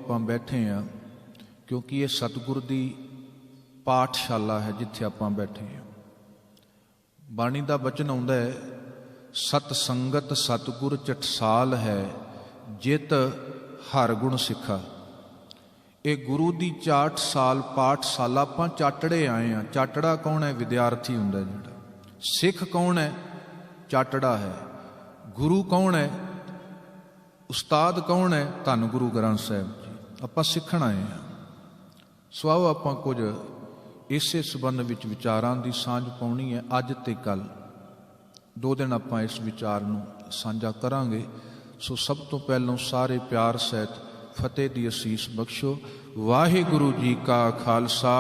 ਆਪਾਂ ਬੈਠੇ ਹਾਂ, ਕਿਉਂਕਿ ਇਹ ਸਤਿਗੁਰ ਦੀ ਪਾਠਸ਼ਾਲਾ ਹੈ ਜਿੱਥੇ ਆਪਾਂ ਬੈਠੇ ਹਾਂ। ਬਾਣੀ ਦਾ ਬਚਨ ਆਉਂਦਾ ਹੈ, ਸਤ ਸੰਗਤ ਸਤਿਗੁਰ ਚਟਸਾਲ ਹੈ, ਜਿਤ ਹਰ ਗੁਣ ਸਿੱਖਾ। ਇਹ ਗੁਰੂ ਦੀ ਚਾਟਸਾਲ ਪਾਠਸ਼ਾਲਾ, ਆਪਾਂ ਚਾਟੜੇ ਆਏ ਹਾਂ। ਚਾਟੜਾ ਕੌਣ ਹੈ? ਵਿਦਿਆਰਥੀ ਹੁੰਦਾ ਜਿਹੜਾ। ਸਿੱਖ ਕੌਣ ਹੈ? ਚਾਟੜਾ ਹੈ। ਗੁਰੂ ਕੌਣ ਹੈ? ਉਸਤਾਦ ਕੌਣ ਹੈ? ਧੰਨ ਗੁਰੂ ਗ੍ਰੰਥ ਸਾਹਿਬ ਜੀ। ਆਪਾਂ ਸਿੱਖਣ ਆਏ ਹਾਂ। ਸੋ ਆਓ ਆਪਾਂ ਕੁਝ ਇਸੇ ਸੰਬੰਧ ਵਿੱਚ ਵਿਚਾਰਾਂ ਦੀ ਸਾਂਝ ਪਾਉਣੀ ਹੈ। ਅੱਜ ਤੇ ਕੱਲ 2 ਦਿਨ ਆਪਾਂ ਇਸ ਵਿਚਾਰ ਨੂੰ ਸਾਂਝਾ ਕਰਾਂਗੇ। ਸੋ ਸਭ ਤੋਂ ਪਹਿਲਾਂ ਸਾਰੇ ਪਿਆਰ ਸਹਿਤ ਫਤਿਹ ਦੀ ਅਸੀਸ ਬਖਸ਼ੋ। ਵਾਹਿਗੁਰੂ ਜੀ ਕਾ ਖਾਲਸਾ,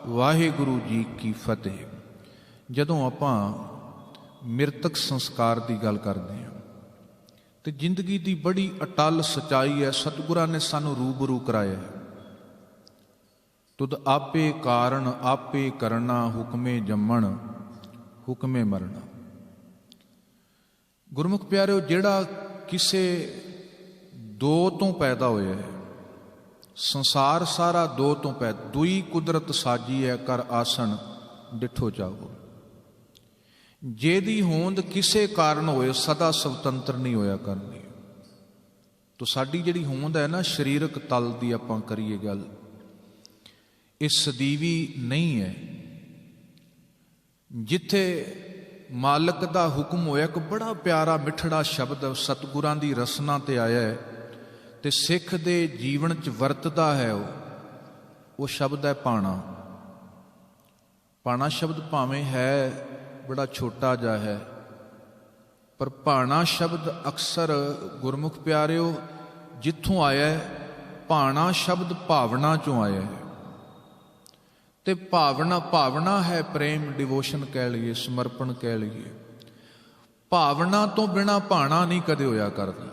ਵਾਹਿਗੁਰੂ ਜੀ ਕੀ ਫਤਿਹ। ਜਦੋਂ ਆਪਾਂ ਮ੍ਰਿਤਕ ਸੰਸਕਾਰ ਦੀ ਗੱਲ ਕਰਦੇ ਹਾਂ ਤੇ ਜ਼ਿੰਦਗੀ ਦੀ ਬੜੀ ਅਟੱਲ ਸੱਚਾਈ ਹੈ। ਸਤਿਗੁਰਾਂ ਨੇ ਸਾਨੂੰ ਰੂਬਰੂ ਕਰਾਇਆ। ਤੁਧ ਆਪੇ ਕਾਰਨ ਆਪੇ ਕਰਨਾ, ਹੁਕਮੇ ਜੰਮਣ ਹੁਕਮੇ ਮਰਨਾ। ਗੁਰਮੁਖ ਪਿਆਰਿਓ, ਜਿਹੜਾ ਕਿਸੇ ਦੋ ਤੋਂ ਪੈਦਾ ਹੋਇਆ ਹੈ, ਸੰਸਾਰ ਸਾਰਾ ਦੋ ਤੋਂ ਪੈਦਾ। ਦੁਈ ਕੁਦਰਤ ਸਾਜੀ ਹੈ, ਕਰ ਆਸਣ ਡਿਠੋ ਜਾਓ। ਜਿਹਦੀ ਹੋਂਦ ਕਿਸੇ ਕਾਰਨ ਹੋਏ, ਸਦਾ ਸੁਤੰਤਰ ਨਹੀਂ ਹੋਇਆ ਕਰਨੀ। ਤੋ ਸਾਡੀ ਜਿਹੜੀ ਹੋਂਦ ਹੈ ਨਾ, ਸਰੀਰਕ ਤਲ ਦੀ ਆਪਾਂ ਕਰੀਏ ਗੱਲ, ਇਹ ਸਦੀਵੀ ਨਹੀਂ ਹੈ। ਜਿੱਥੇ ਮਾਲਕ ਦਾ ਹੁਕਮ ਹੋਇਆ, ਇੱਕ ਬੜਾ ਪਿਆਰਾ ਮਿੱਠੜਾ ਸ਼ਬਦ ਸਤਿਗੁਰਾਂ ਦੀ ਰਸਨਾ ਤੇ ਆਇਆ ਹੈ ਤੇ ਸਿੱਖ ਦੇ ਜੀਵਨ 'ਚ ਵਰਤਦਾ ਹੈ। ਉਹ ਸ਼ਬਦ ਹੈ ਪਾਣਾ। ਪਾਣਾ ਸ਼ਬਦ ਭਾਵੇਂ ਹੈ ਬੜਾ ਛੋਟਾ ਜਿਹਾ ਹੈ, ਪਰ ਭਾਣਾ ਸ਼ਬਦ ਅਕਸਰ ਗੁਰਮੁਖ ਪਿਆਰਿਓ ਜਿੱਥੋਂ ਆਇਆ ਹੈ, ਭਾਣਾ ਸ਼ਬਦ ਭਾਵਨਾ 'ਚੋਂ ਆਇਆ ਹੈ। ਤੇ ਭਾਵਨਾ ਹੈ ਪ੍ਰੇਮ, ਡਿਵੋਸ਼ਨ ਕਹਿ ਲਈਏ, ਸਮਰਪਣ ਕਹਿ ਲਈਏ। ਭਾਵਨਾ ਤੋਂ ਬਿਨਾਂ ਭਾਣਾ ਨਹੀਂ ਕਦੇ ਹੋਇਆ ਕਰਦਾ।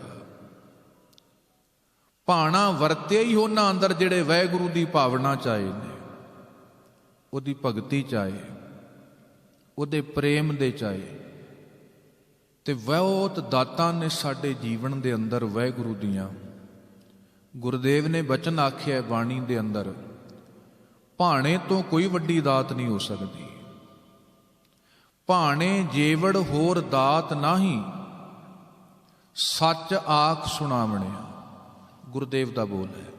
ਭਾਣਾ ਵਰਤਿਆ ਹੀ ਉਹਨਾਂ ਅੰਦਰ ਜਿਹੜੇ ਵਾਹਿਗੁਰੂ ਦੀ ਭਾਵਨਾ ਚਾਹੇ ਨੇ, ਉਹਦੀ ਭਗਤੀ ਚਾਹੇ, ਉਹਦੇ ਪ੍ਰੇਮ ਦੇ ਚਾਹੇ। ਤੇ ਬਹੁਤ ਦਾਤਾਂ ਨੇ ਸਾਡੇ ਜੀਵਨ ਦੇ ਅੰਦਰ ਵਾਹਿਗੁਰੂ ਦੀਆਂ। ਗੁਰਦੇਵ ਨੇ ਬਚਨ ਆਖਿਆ ਬਾਣੀ ਦੇ ਅੰਦਰ, ਭਾਣੇ ਤੋਂ ਕੋਈ ਵੱਡੀ ਦਾਤ ਨਹੀਂ ਹੋ ਸਕਦੀ। ਭਾਣੇ ਜੇਵੜ ਹੋਰ ਦਾਤ ਨਾਹੀਂ, ਸੱਚ ਆਖ ਸੁਣਾਵਣਿਆ। ਗੁਰਦੇਵ ਦਾ ਬੋਲ ਹੈ।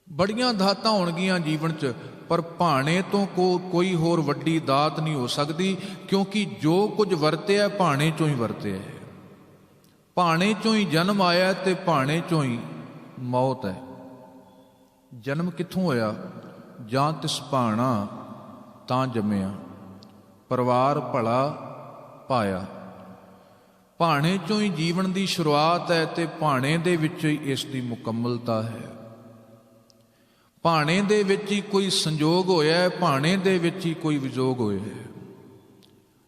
ਬੜੀਆਂ ਦਾਤਾਂ ਹੋਣਗੀਆਂ ਜੀਵਨ 'ਚ, ਪਰ ਭਾਣੇ ਤੋਂ ਕੋਈ ਹੋਰ ਵੱਡੀ ਦਾਤ ਨਹੀਂ ਹੋ ਸਕਦੀ, ਕਿਉਂਕਿ ਜੋ ਕੁਝ ਵਰਤਿਆ ਭਾਣੇ 'ਚੋਂ ਹੀ ਵਰਤਿਆ ਹੈ। ਭਾਣੇ 'ਚੋਂ ਹੀ ਜਨਮ ਆਇਆ ਤੇ ਭਾਣੇ 'ਚੋਂ ਹੀ ਮੌਤ ਹੈ। ਜਨਮ ਕਿੱਥੋਂ ਹੋਇਆ? ਜਾਂ ਤਿਸ ਭਾਣਾ ਤਾਂ ਜੰਮਿਆ, ਪਰਿਵਾਰ ਭਲਾ ਪਾਇਆ। ਭਾਣੇ 'ਚੋਂ ਹੀ ਜੀਵਨ ਦੀ ਸ਼ੁਰੂਆਤ ਹੈ ਤੇ ਭਾਣੇ ਦੇ ਵਿੱਚ ਹੀ ਇਸ ਦੀ ਮੁਕੰਮਲਤਾ ਹੈ। ਭਾਣੇ ਦੇ ਵਿੱਚ ਹੀ ਕੋਈ ਸੰਜੋਗ ਹੋਇਆ ਹੈ, ਭਾਣੇ ਦੇ ਵਿੱਚ ਹੀ ਕੋਈ ਵਿਜੋਗ ਹੋਇਆ ਹੈ।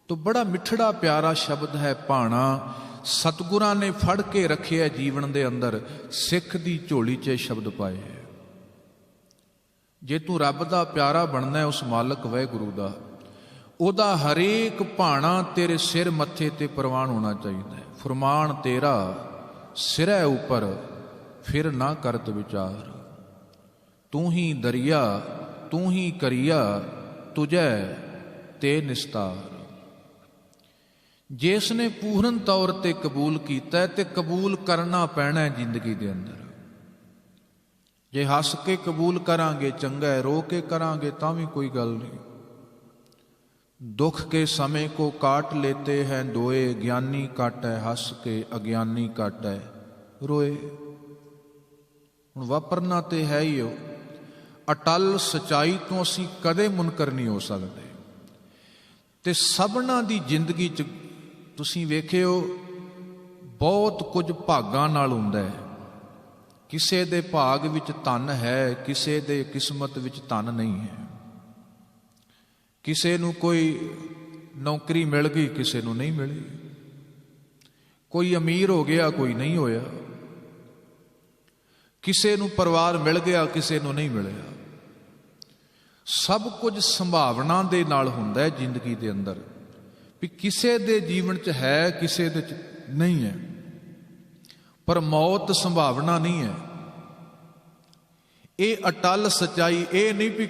ਤੋ ਬੜਾ ਮਿੱਠੜਾ ਪਿਆਰਾ ਸ਼ਬਦ ਹੈ ਭਾਣਾ। ਸਤਿਗੁਰਾਂ ਨੇ ਫੜ ਕੇ ਰੱਖਿਆ ਜੀਵਨ ਦੇ ਅੰਦਰ, ਸਿੱਖ ਦੀ ਝੋਲੀ 'ਚ ਸ਼ਬਦ ਪਾਏ ਹੈ। ਜੇ ਤੂੰ ਰੱਬ ਦਾ ਪਿਆਰਾ ਬਣਨਾ ਹੈ, ਉਸ ਮਾਲਕ ਵਾਹਿਗੁਰੂ ਦਾ, ਉਹਦਾ ਹਰੇਕ ਭਾਣਾ ਤੇਰੇ ਸਿਰ ਮੱਥੇ ਤੇ ਪ੍ਰਵਾਨ ਹੋਣਾ ਚਾਹੀਦਾ ਹੈ। ਫਰਮਾਨ ਤੇਰਾ ਸਿਰੈ ਉੱਪਰ, ਫਿਰ ਨਾ ਕਰਤ ਵਿਚਾਰ। ਤੂੰ ਹੀ ਦਰਿਆ ਤੂੰ ਹੀ ਕਰੀਆ, ਤੁਝੈ ਤੇ ਨਿਸਤਾਰ। ਜਿਸ ਨੇ ਪੂਰਨ ਤੌਰ ਤੇ ਕਬੂਲ ਕੀਤਾ ਤੇ ਕਬੂਲ ਕਰਨਾ ਪੈਣਾ ਹੈ ਜ਼ਿੰਦਗੀ ਦੇ ਅੰਦਰ। ਜੇ ਹੱਸ ਕੇ ਕਬੂਲ ਕਰਾਂਗੇ ਚੰਗਾ ਹੈ, ਰੋ ਕੇ ਕਰਾਂਗੇ ਤਾਂ ਵੀ ਕੋਈ ਗੱਲ ਨਹੀਂ। ਦੁੱਖ ਕੇ ਸਮੇਂ ਕੋ ਕਾਟ ਲੇਤੇ ਹੈ ਦੋਏ, ਗਿਆਨੀ ਘੱਟ ਹੈ ਹੱਸ ਕੇ, ਅਗਿਆਨੀ ਘੱਟ ਹੈ ਰੋਏ। ਹੁਣ ਵਾਪਰਨਾ ਤੇ ਹੈ ਹੀ ਉਹ। ਅਟੱਲ ਸਚਾਈ ਤੋਂ ਅਸੀਂ ਕਦੇ ਮੁਨਕਰ ਨਹੀਂ ਹੋ ਸਕਦੇ। ਤੇ ਸਭਨਾਂ ਦੀ ਜ਼ਿੰਦਗੀ 'ਚ ਤੁਸੀਂ ਵੇਖਿਓ ਬਹੁਤ ਕੁਝ ਭਾਗਾਂ ਨਾਲ ਹੁੰਦਾ ਹੈ। ਕਿਸੇ ਦੇ ਭਾਗ ਵਿੱਚ ਧਨ ਹੈ, ਕਿਸੇ ਦੇ ਕਿਸਮਤ ਵਿੱਚ ਧਨ ਨਹੀਂ ਹੈ। ਕਿਸੇ ਨੂੰ ਕੋਈ ਨੌਕਰੀ ਮਿਲ ਗਈ, ਕਿਸੇ ਨੂੰ ਨਹੀਂ ਮਿਲੀ। ਕੋਈ ਅਮੀਰ ਹੋ ਗਿਆ, ਕੋਈ ਨਹੀਂ ਹੋਇਆ। ਕਿਸੇ ਨੂੰ ਪਰਿਵਾਰ ਮਿਲ ਗਿਆ, ਕਿਸੇ ਨੂੰ ਨਹੀਂ ਮਿਲਿਆ। ਸਭ ਕੁਝ ਸੰਭਾਵਨਾ ਦੇ ਨਾਲ ਹੁੰਦਾ ਹੈ ਜ਼ਿੰਦਗੀ ਦੇ ਅੰਦਰ, ਵੀ ਕਿਸੇ ਦੇ ਜੀਵਨ 'ਚ ਹੈ, ਕਿਸੇ ਦੇ 'ਚ ਨਹੀਂ ਹੈ। ਪਰ ਮੌਤ ਸੰਭਾਵਨਾ ਨਹੀਂ ਹੈ। ये अटल सच्चाई, ये नहीं भी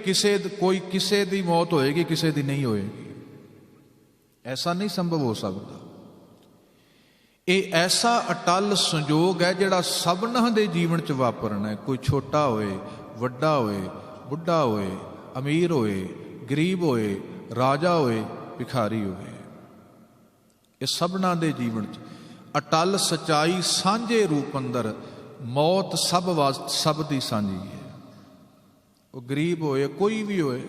कोई किसी की मौत होएगी किसी की नहीं होएगी, ऐसा नहीं संभव हो सकता। ये ऐसा अटल संजोग है जिहड़ा सबना दे जीवन च वापरना है। कोई छोटा होए, वड्डा होए, बुढ़ा होए, अमीर होए, गरीब होए, राजा होए, भिखारी होए, ये सबना दे जीवन च अटल सच्चाई सांझे रूप अंदर मौत सब दी सांझी है। वो गरीब होए, कोई भी होए,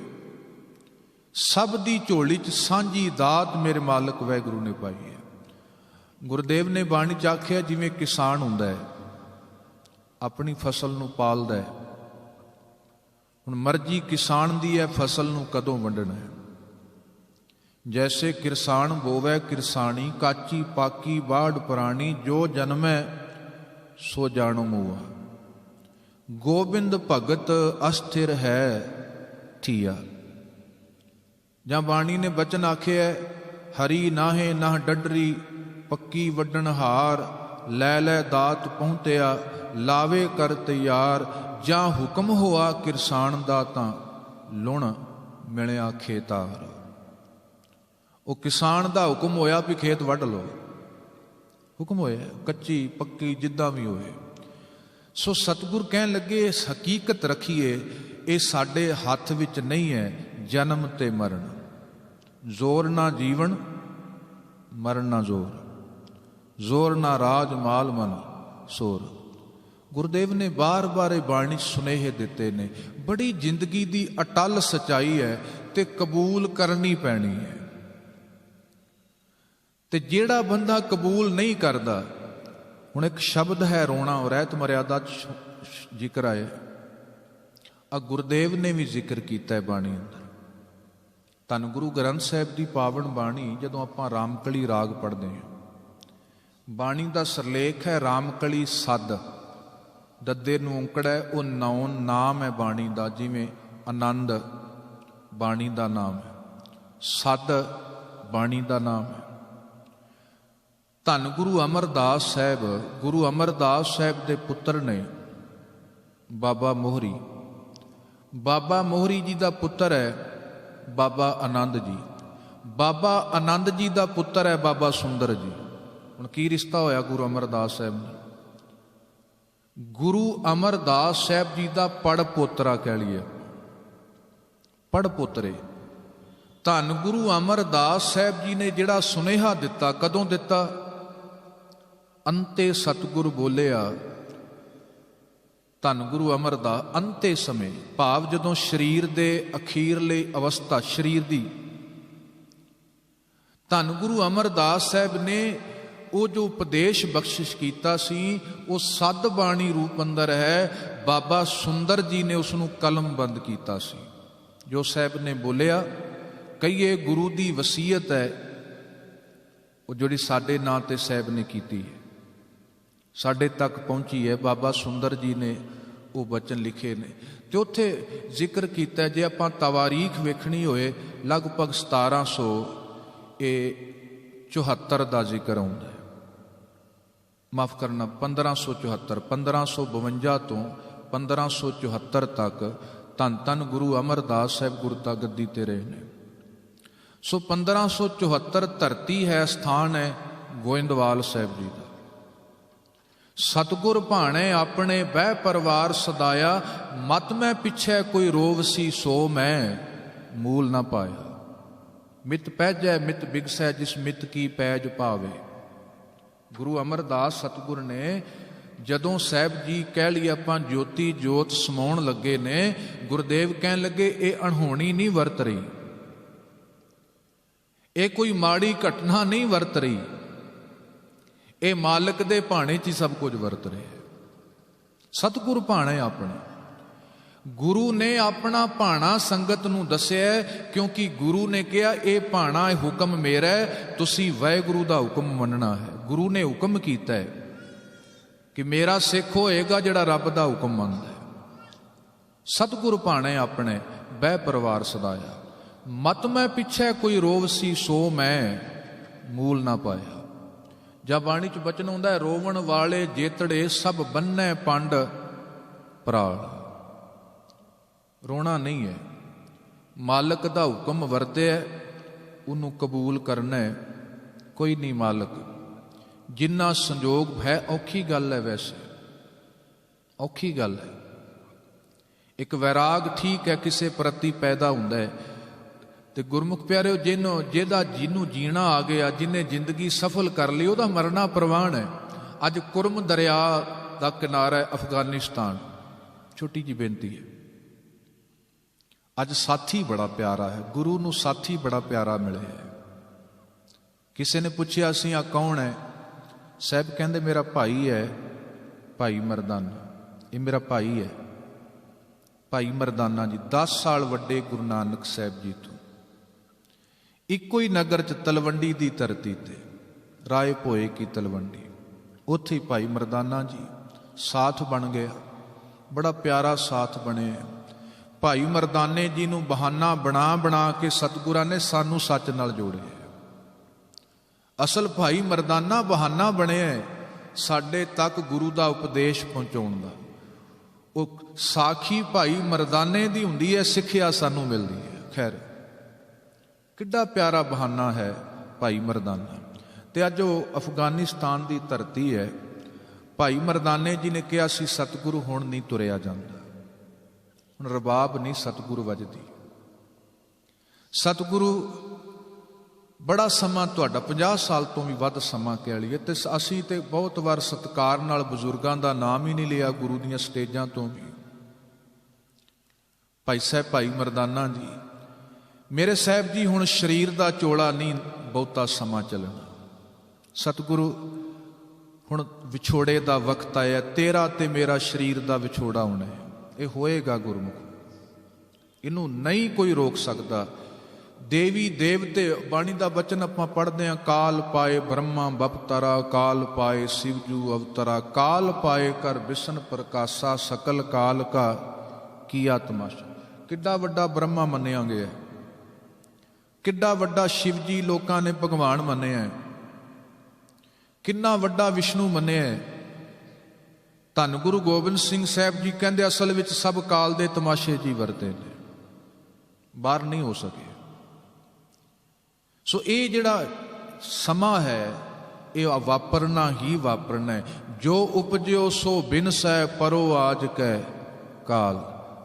सब दी झोली च सांझी दात मेरे मालक वाहिगुरू ने पाई है। गुरुदेव ने बाणी च आखिया, जिवें किसान हुंदा है अपनी फसल नूं पालदा है, हुण मर्जी किसान दी है फसल नूं कदों वंडना है। जैसे किरसान बोवै किरसानी, काची पाकी बाढ़ पुरानी, जो जन्मै सो जानो मूआ, गोबिंद भगत अस्थिर है थिया। जां बाणी ने बचन आखे है, हरी नाहे नाह डडरी, पक्की वड्डन हार, लै लै दात पहुंचया, लावे कर तैयार, जां हुक्म होआ किरसान दा तां लुण मिलिया खेतार। वो किसान दा हुक्म होया भी खेत वढ़ लो, हुक्म होया कच्ची पक्की जिद्दां भी होए। सो सतगुर कहन लगे, इस हकीकत रखिए, ये साडे हथ विच नहीं है जन्म ते मरण, जोर ना जीवन मरण ना जोर, जोर ना राज माल मन सोर। गुरुदेव ने बार बार बाणी सुनेहे दिते ने। बड़ी जिंदगी दी अटल सच्चाई है ते कबूल करनी पैनी है। ते जेड़ा बंदा कबूल नहीं करता, हुण एक शब्द है रोना, रहत मर्यादा जिक्र आए, आ गुरुदेव ने भी जिक्र किया है बाणी अंदर। धन गुरु ग्रंथ साहिब की पावन बाणी जदों आपां रामकली राग पढ़ते हैं, बाणी का सरलेख है रामकली सद, दद्दे नूं औंकड़ है, वो नौन नाम है बाणी का। जिवें आनंद बाणी का नाम है, सद बाणी का नाम है। धन गुरु अमरदास साहब, गुरु अमरदास साहब के पुत्र ने बाबा मोहरी, बाबा मोहरी जी का पुत्र है बाबा आनंद जी, बाबा आनंद जी का पुत्र है बाबा सुंदर जी। हुण की रिश्ता होया गुरु अमरदास साहब ने? गुरु अमरदास साहब जी का पड़ पोतरा कह लीए, पड़ पोतरे। धन गुरु अमरदास साहब जी ने जिहड़ा सुनेहा दिता, कदों दिता? अंते सतगुर बोलिया। धन गुरु अमरदास अंते समय, भाव जदों शरीर दे अखीरले अवस्था शरीर दी, धन गुरु अमरदास साहब ने वो जो उपदेश बख्शिश कीता सी, वो सद बाणी रूप अंदर है। बाबा सुंदर जी ने उसनूं कलमबंद कीता सी। जो साहब ने बोलिया, कहिए गुरु दी वसीयत है, वो जिहड़ी साडे नां ते साहब ने कीती है, साडे तक पहुंची है। बाबा सुंदर जी ने वो वचन लिखे ने, ते उत्थे जिक्र कीता। जे आपां तवारीख वेखणी होए, लगभग 1774 का जिक्र आउंदा है, माफ करना 1574, 1552 तो 1574 तक धन धन गुरु अमरदास साहब गुरता गद्दी ते रहे ने। सो 1574 धरती है, स्थान है गोइंदवाल साहब जी का। सतगुर भाणे अपने बह परवार सदाया, मत मैं पिछे कोई रोवसी सो मैं मूल ना पाया। मित पैजै मित बिगसै जिस मित की पैज पावे। गुरु अमरदास सतगुर ने जदों साहब जी कह लिए आपां ज्योति जोत समाउण लगे ने, गुरुदेव कहन लगे ये अणहोणी नहीं वरत रही, ये कोई माड़ी घटना नहीं वरत रही, ये मालक दे भाणे च सब कुछ वरत रहे। सतगुर भाणे अपने, गुरु ने अपना भाणा संगत नूं दस्सिया, क्योंकि गुरु ने कहा ये भाणा हुक्म मेरा है, तुसी वाहिगुरू दा हुक्म मनना है। गुरु ने हुक्म कीता है कि मेरा सिख होएगा जिहड़ा रब दा हुक्म मनदा है। सतगुर भाणे अपने बह परवार सदाया, मत मैं पिछे कोई रोवसी सो मैं मूल ना पाया। जब बाणी च बचन आउंदा है, रोवण वाले जेतड़े सब बन्ने पंड प्राण। रोना नहीं है। मालक दा हुक्म वरतिया उन्होंने कबूल करना है। कोई नहीं मालक जिन्ना संजोग है। औखी गल है, वैसे औखी गल है। एक वैराग ठीक है किसी प्रति पैदा हुंदा है, तो गुरमुख प्यारे जिन्हों जीना आ गया, जिन्हें जिंदगी सफल कर ली, वह मरना प्रवान है। अज कुरम दरिया का किनारा है अफगानिस्तान। छोटी जी बेनती है, अज साथी बड़ा प्यारा है, गुरु नूं साथी बड़ा प्यारा मिले है। किसी ने पूछा सी आ कौन है? साहब कहते मेरा भाई है, भाई मरदाना। ये मेरा भाई है, भाई मरदाना जी। 10 साल वड्डे गुरु नानक साहब जी तो। इको ही नगर च तलवंडी की धरती ते राय भोए की तलवंडी, उत्थे ही भाई मरदाना जी साथ बन गया। बड़ा प्यारा साथ बने। भाई मरदाने जी नूं बहाना बना बना के सतगुरां ने सानू सच नाल जोड़े। असल भाई मरदाना बहाना बने साडे तक गुरु का उपदेश पहुँचाउण दा। वो साखी भाई मरदाने दी हुंदी है, सिक्ख्या सानू मिलदी है। खैर किड्डा प्यारा बहाना है भाई मरदाना। ते अज वो अफगानिस्तान की धरती है। भाई मरदाने जी ने कहा सी सतगुरु हुण नहीं तुरिया जांदा, हुण रबाब नहीं सतगुरु वजदी। सतगुरु बड़ा समा तुहाडा 50 साल तो भी वध समा कह लीए, तो असीं ते बहुत वार सत्कार नाल बजुर्गों का नाम ही नहीं लिया गुरु दीयां स्टेजां तो भी। भाई साहब भाई मरदाना जी, मेरे साहब जी हुण शरीर का चोला नहीं बहुता समा चलना। सतगुरु हुण विछोड़े का वक्त आया, तेरा ते मेरा शरीर का विछोड़ा होना है। ये होएगा गुरमुख, इनू नहीं कोई रोक सकता। देवी देवते बाणी का वचन आपां पढ़दे हां, काल पाए ब्रह्मा बपतरा, काल पाए शिवजू अवतरा, काल पाए कर बिसन प्रकाशा, सकल काल का किया तमाशा। किड्डा वड्डा ब्रह्मा मन्निया गया, किड्डा वड्डा शिव जी लोकां ने भगवान मन्निया है, किन्ना वड्डा विष्णु मन्निया है। धन गुरु गोबिंद सिंह साहब जी कहते असल विच सब काल दे तमाशे जी वरते ने, बाहर नहीं हो सके। सो ये जिहड़ा समा है ये वापरना ही वापरना है। जो उपजो सो बिनसै परो आज कै काल,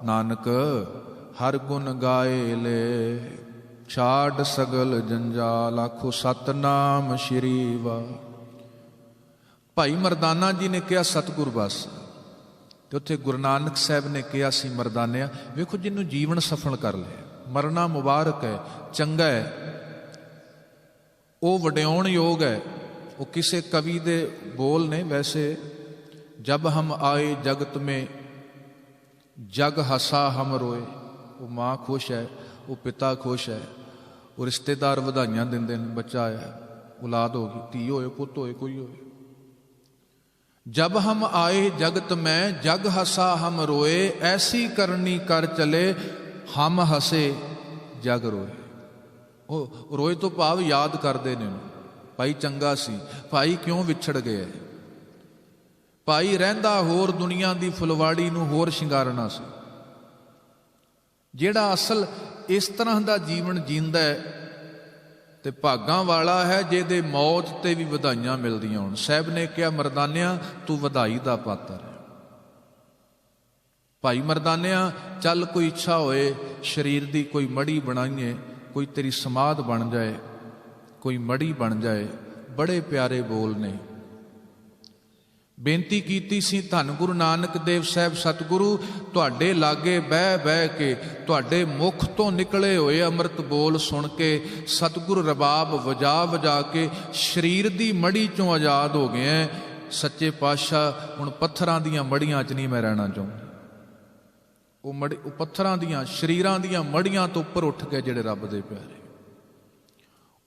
नानक हर गुण गाए ले छाड़ सगल जंजाल, आखो सतनाम श्री वाह। भाई मरदाना जी ने कहा सतगुर बस, तो उत्थे गुरु नानक साहब ने कहा सी मरदानिया वेखो जिन्हों जीवन सफल कर लिया, मरना मुबारक है, चंगा है, वो वड्याउण योग है। वो किसी कवि दे बोल ने, वैसे जब हम आए जगत में जग हसा हम रोए। वो माँ खुश है, वो पिता खुश है, वो रिश्तेदार वधाइयां दिंदे हैं, बच्चा आया, औलाद होगी, धी होए पुत होए कोई होए। जब हम आए जगत में जग हसा हम रोए, ऐसी करनी कर चले हम हसे जग रोए। ਉਹ ਰੋਏ ਤੋਂ ਭਾਵ याद करते ने, भाई चंगा सी, भाई क्यों विछड़ गए, भाई रहिंदा होर दुनिया की फुलवाड़ी नूं होर शिंगारना सी। जिहड़ा असल इस तरह का जीवन जींदा है ते भागां वाला है, जिहदे मौत ते भी वधाइयां मिलदियां होण। साहब ने कहा मरदानिया तू वधाई दा पात्र है। भाई मरदानिया चल कोई इच्छा होए शरीर की कोई मड़ी बनाईए, कोई तेरी समाध बन जाए, कोई मड़ी बन जाए। बड़े प्यारे बोल ने। बेनती कीती सी धन गुरु नानक देव साहब सतगुरु तुहाडे लागे बह बह के, तुहाडे मुख तो निकले हुए अमृत बोल सुन के सतगुरु रबाब वजा वजा के शरीर की मड़ी चों आज़ाद हो गए हैं। सच्चे पातशाह हुण पत्थरां दीयां मड़ियां च नहीं मैं रहना चाहुंदा। वो मड़ी पत्थरां दियां शरीरां दियां मड़ियां तो उपर उठ के जिहड़े रब दे प्यारे,